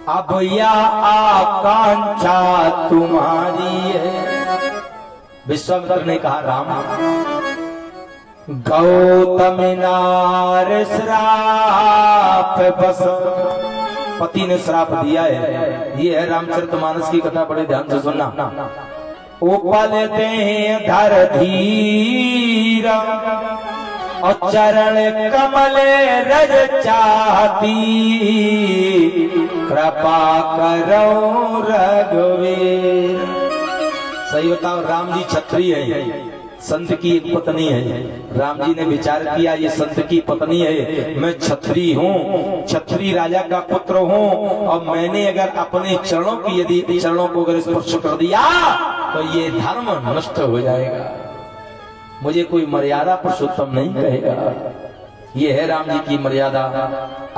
अब या आकांक्षा तुम्हारी है। विश्वामित्र ने कहा राम, गौतम नार श्राप बस, पति ने श्राप दिया है। ये है रामचरितमानस की कथा, बड़े ध्यान से सुनना। उपलते हैं धर धीर और चरण कमल रज चाहती, कृपा करो रघुवीर। सही बताओ, राम जी क्षत्रिय है, संत की एक पत्नी है। राम जी ने विचार किया ये संत की पत्नी है, मैं क्षत्रिय हूँ, क्षत्रिय राजा का पुत्र हूँ, और मैंने अगर अपने चरणों की यदि चरणों को अगर स्पर्श कर दिया तो ये धर्म नष्ट हो जाएगा, मुझे कोई मर्यादा पुरुषोत्तम नहीं कहेगा। ये है राम जी की मर्यादा।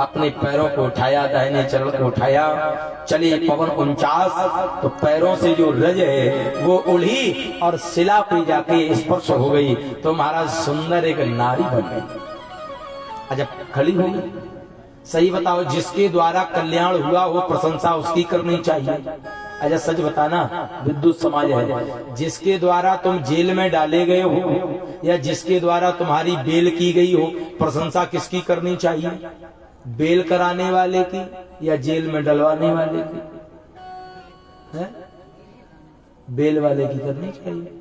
अपने पैरों को उठाया, दाहिने चरण को उठाया, चले पवन 49, तो पैरों से जो रज है वो उड़ी और शिला पे जाके स्पर्श हो गई, तो महाराज सुंदर एक नारी बन गई। अच्छा, खड़ी हो गई। सही बताओ, जिसके द्वारा कल्याण हुआ वो प्रशंसा उसकी करनी चाहिए। अच्छा सच बताना, विद्युत समाज है, जिसके द्वारा तुम जेल में डाले गए हो या जिसके द्वारा तुम्हारी बेल की गई हो, प्रशंसा किसकी करनी चाहिए? बेल कराने वाले की या जेल में डलवाने वाले की? है? बेल वाले की करनी चाहिए।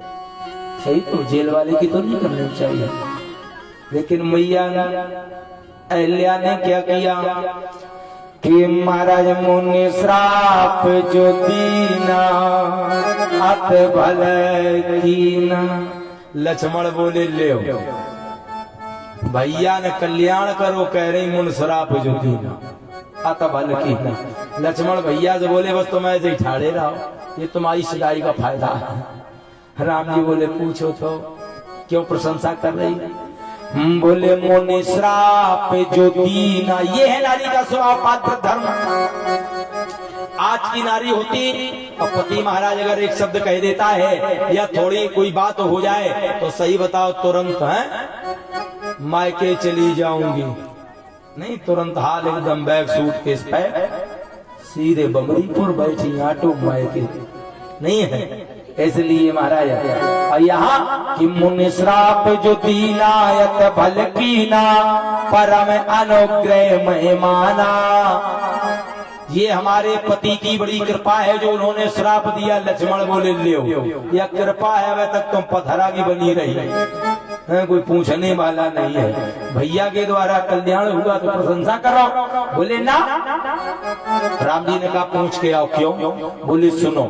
सही तो, जेल वाले की तो नहीं करनी चाहिए। लेकिन मैया अहल्या ने क्या किया कि महाराज मुनि श्राप जो दीना अत भल कीना। लक्ष्मण बोले ले भैया ने कल्याण करो, कह रही मुन श्राप जो दीना अत भल कीना। लक्ष्मण भैया से बोले बस तुम ऐसे ही ठाड़े रहो, ये तुम्हारी सगाई का फायदा है। राम जी बोले पूछो तो क्यों प्रशंसा कर रही? बोले मुनि श्राप जो दीना, ये है नारी का स्वभाव पात्र धर्म। आज की नारी होती और पति महाराज अगर एक शब्द कह देता है या थोड़ी कोई बात हो जाए तो सही बताओ तुरंत है मायके चली जाऊंगी, नहीं तुरंत हाल एकदम बैग सूटकेस पे सीधे बमरीपुर बैठी आटो मायके नहीं है। इसलिए महाराज और यहाँ कि मुनि श्राप जो दीनायत भल कीना परम अनुग्रह मेहमाना। ये हमारे पति की बड़ी कृपा है जो उन्होंने श्राप दिया। लक्ष्मण बोले ले या कृपा है वह तक तुम पथरा की बनी रही। कोई पूछने वाला नहीं है। भैया के द्वारा कल्याण हुआ तो प्रशंसा करो। बोले ना। राम जी ने कहा पूछ के आओ क्यों? बोले सुनो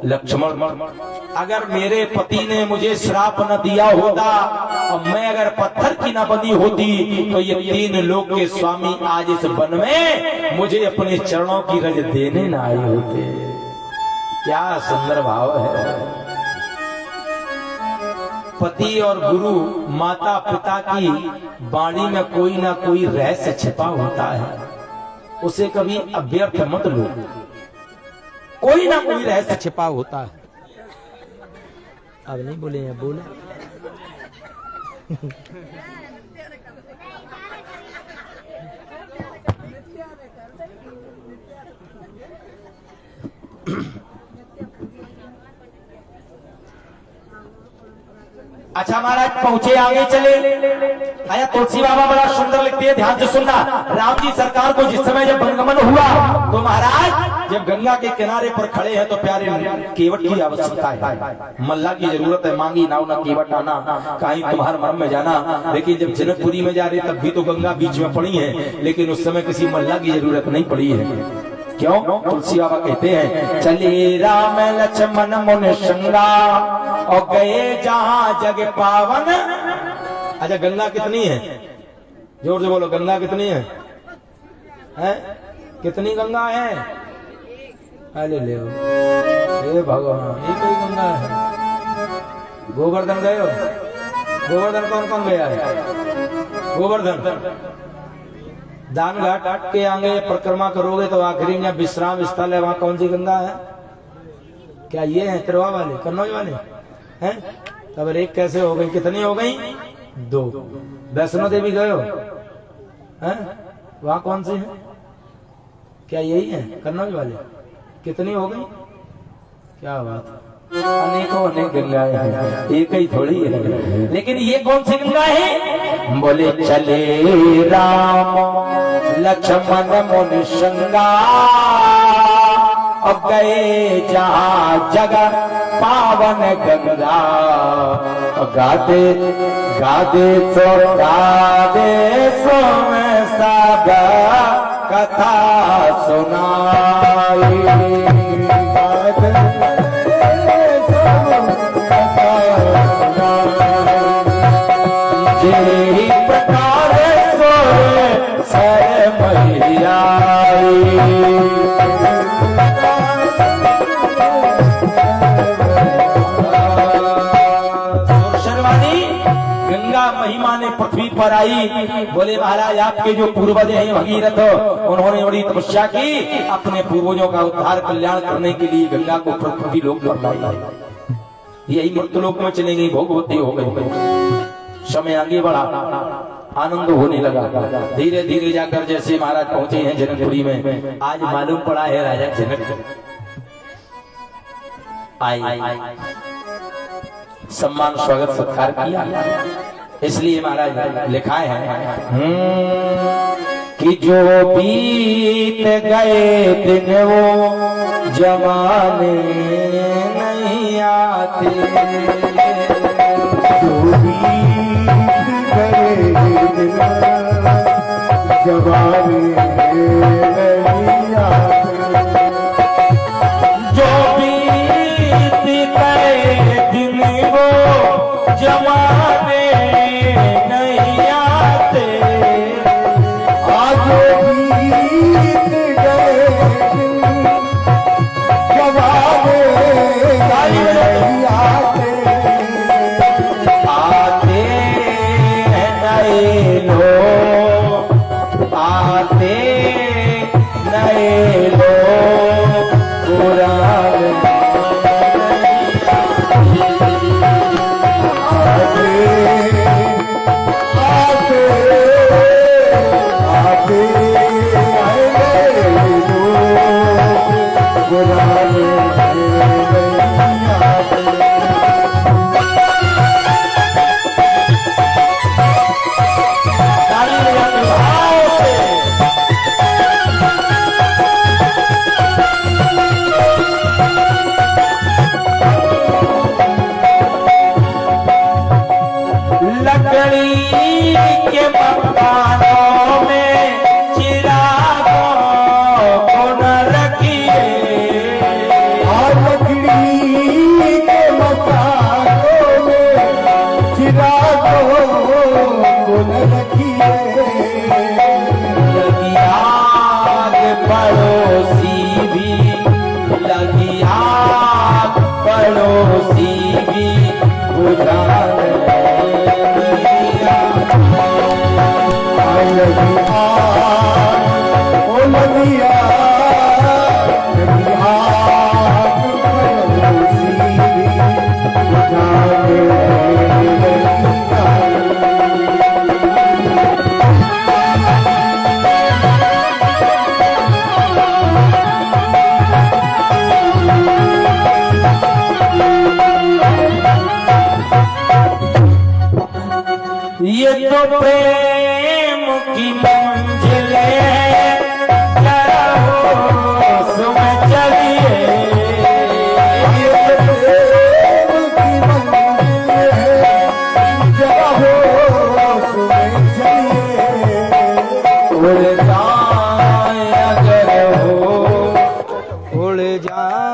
लक्ष्मण, अगर मेरे पति ने मुझे श्राप न दिया होता और मैं अगर पत्थर की न बनी होती तो ये तीन लोक के स्वामी आज इस वन में मुझे अपने चरणों की रज देने न आए होते। क्या सुंदर भाव है। पति और गुरु माता पिता की वाणी में कोई ना कोई रहस्य छिपा होता है, उसे कभी अव्यर्थ मत लो। कोई ना कोई रहस्य छिपा होता है। अब नहीं बोले हैं, बोले अच्छा महाराज पहुंचे, आगे चले। आया तुलसी बाबा बड़ा सुंदर लिखते हैं, ध्यान से सुनना। राम जी सरकार को जिस समय जब वनगमन हुआ तो महाराज जब गंगा के किनारे पर खड़े हैं तो प्यारे केवट की आवश्यकता है, मल्ला की जरूरत है। मांगी नाव ना केवट आना, कहीं तुम्हार मर्म में जाना। लेकिन जब जनकपुरी में जा रहे तब भी तो गंगा बीच में पड़ी है, लेकिन उस समय किसी मल्ला की जरूरत नहीं पड़ी है। क्यों? तुलसी बाबा कहते हैं चले राम लक्ष्मण मुनि संगा और गए जहां जग पावन। अच्छा गंगा कितनी है? जोर से बोलो, गंगा कितनी है? कितनी गंगा है? अरे ले हे भगवान, ये कोई गंगा है? गोवर्धन गए हो? गोवर्धन कौन कौन गया है? गोवर्धन दान घाट के आगे परिक्रमा करोगे तो आखिरी में विश्राम स्थल है, वहां कौन सी गंगा है? क्या ये है तिरवा वाले, कन्नौज वाले हैं? तब एक कैसे हो गई? कितनी हो गई? 2। वैष्णो देवी गए हो? हैं? वहां कौन सी है? क्या यही है कन्नौज वाले? कितनी हो गई? क्या बात है। अनेकों अनेक गंगाएं हैं, एक ही थोड़ी है। लेकिन ये कौन सी गंगा है? बोले चले राम लक्ष्मण मुनि संगा अब गए जहाँ जगह पावन गंगा। गाते गादे सो में सब कथा सुनाई। जी प्रकार सोए सर मैया गंगा महिमा ने पृथ्वी पर आई। बोले महाराज आपके जो पूर्वज हैं भगीरथ, उन्होंने बड़ी तपस्या की, अपने पूर्वजों का उद्धार कल्याण करने के लिए गंगा को पृथ्वी लोक पर लाई। यही मृत्यु लोक में चली गई, भोगवती हो गई। समय आगे बढ़ा, आनंद होने लगा। धीरे धीरे जाकर जैसे महाराज पहुंचे हैं जनकपुरी में, आज मालूम पड़ा है राजा जनक आए, सम्मान स्वागत सत्कार किया। इसलिए महाराज लिखा है कि जो बीत गए दिन वो जमाने नहीं आते। जो बीत गए दिन जमाने नहीं आते। जो बीत गए दिन वो जमाने नहीं आते। आज बीत गए दिन जमाने नहीं आते। आते हैं नए लोग, आते नए लोग, पुराने उड़ जाए अगर हो उड़ जाए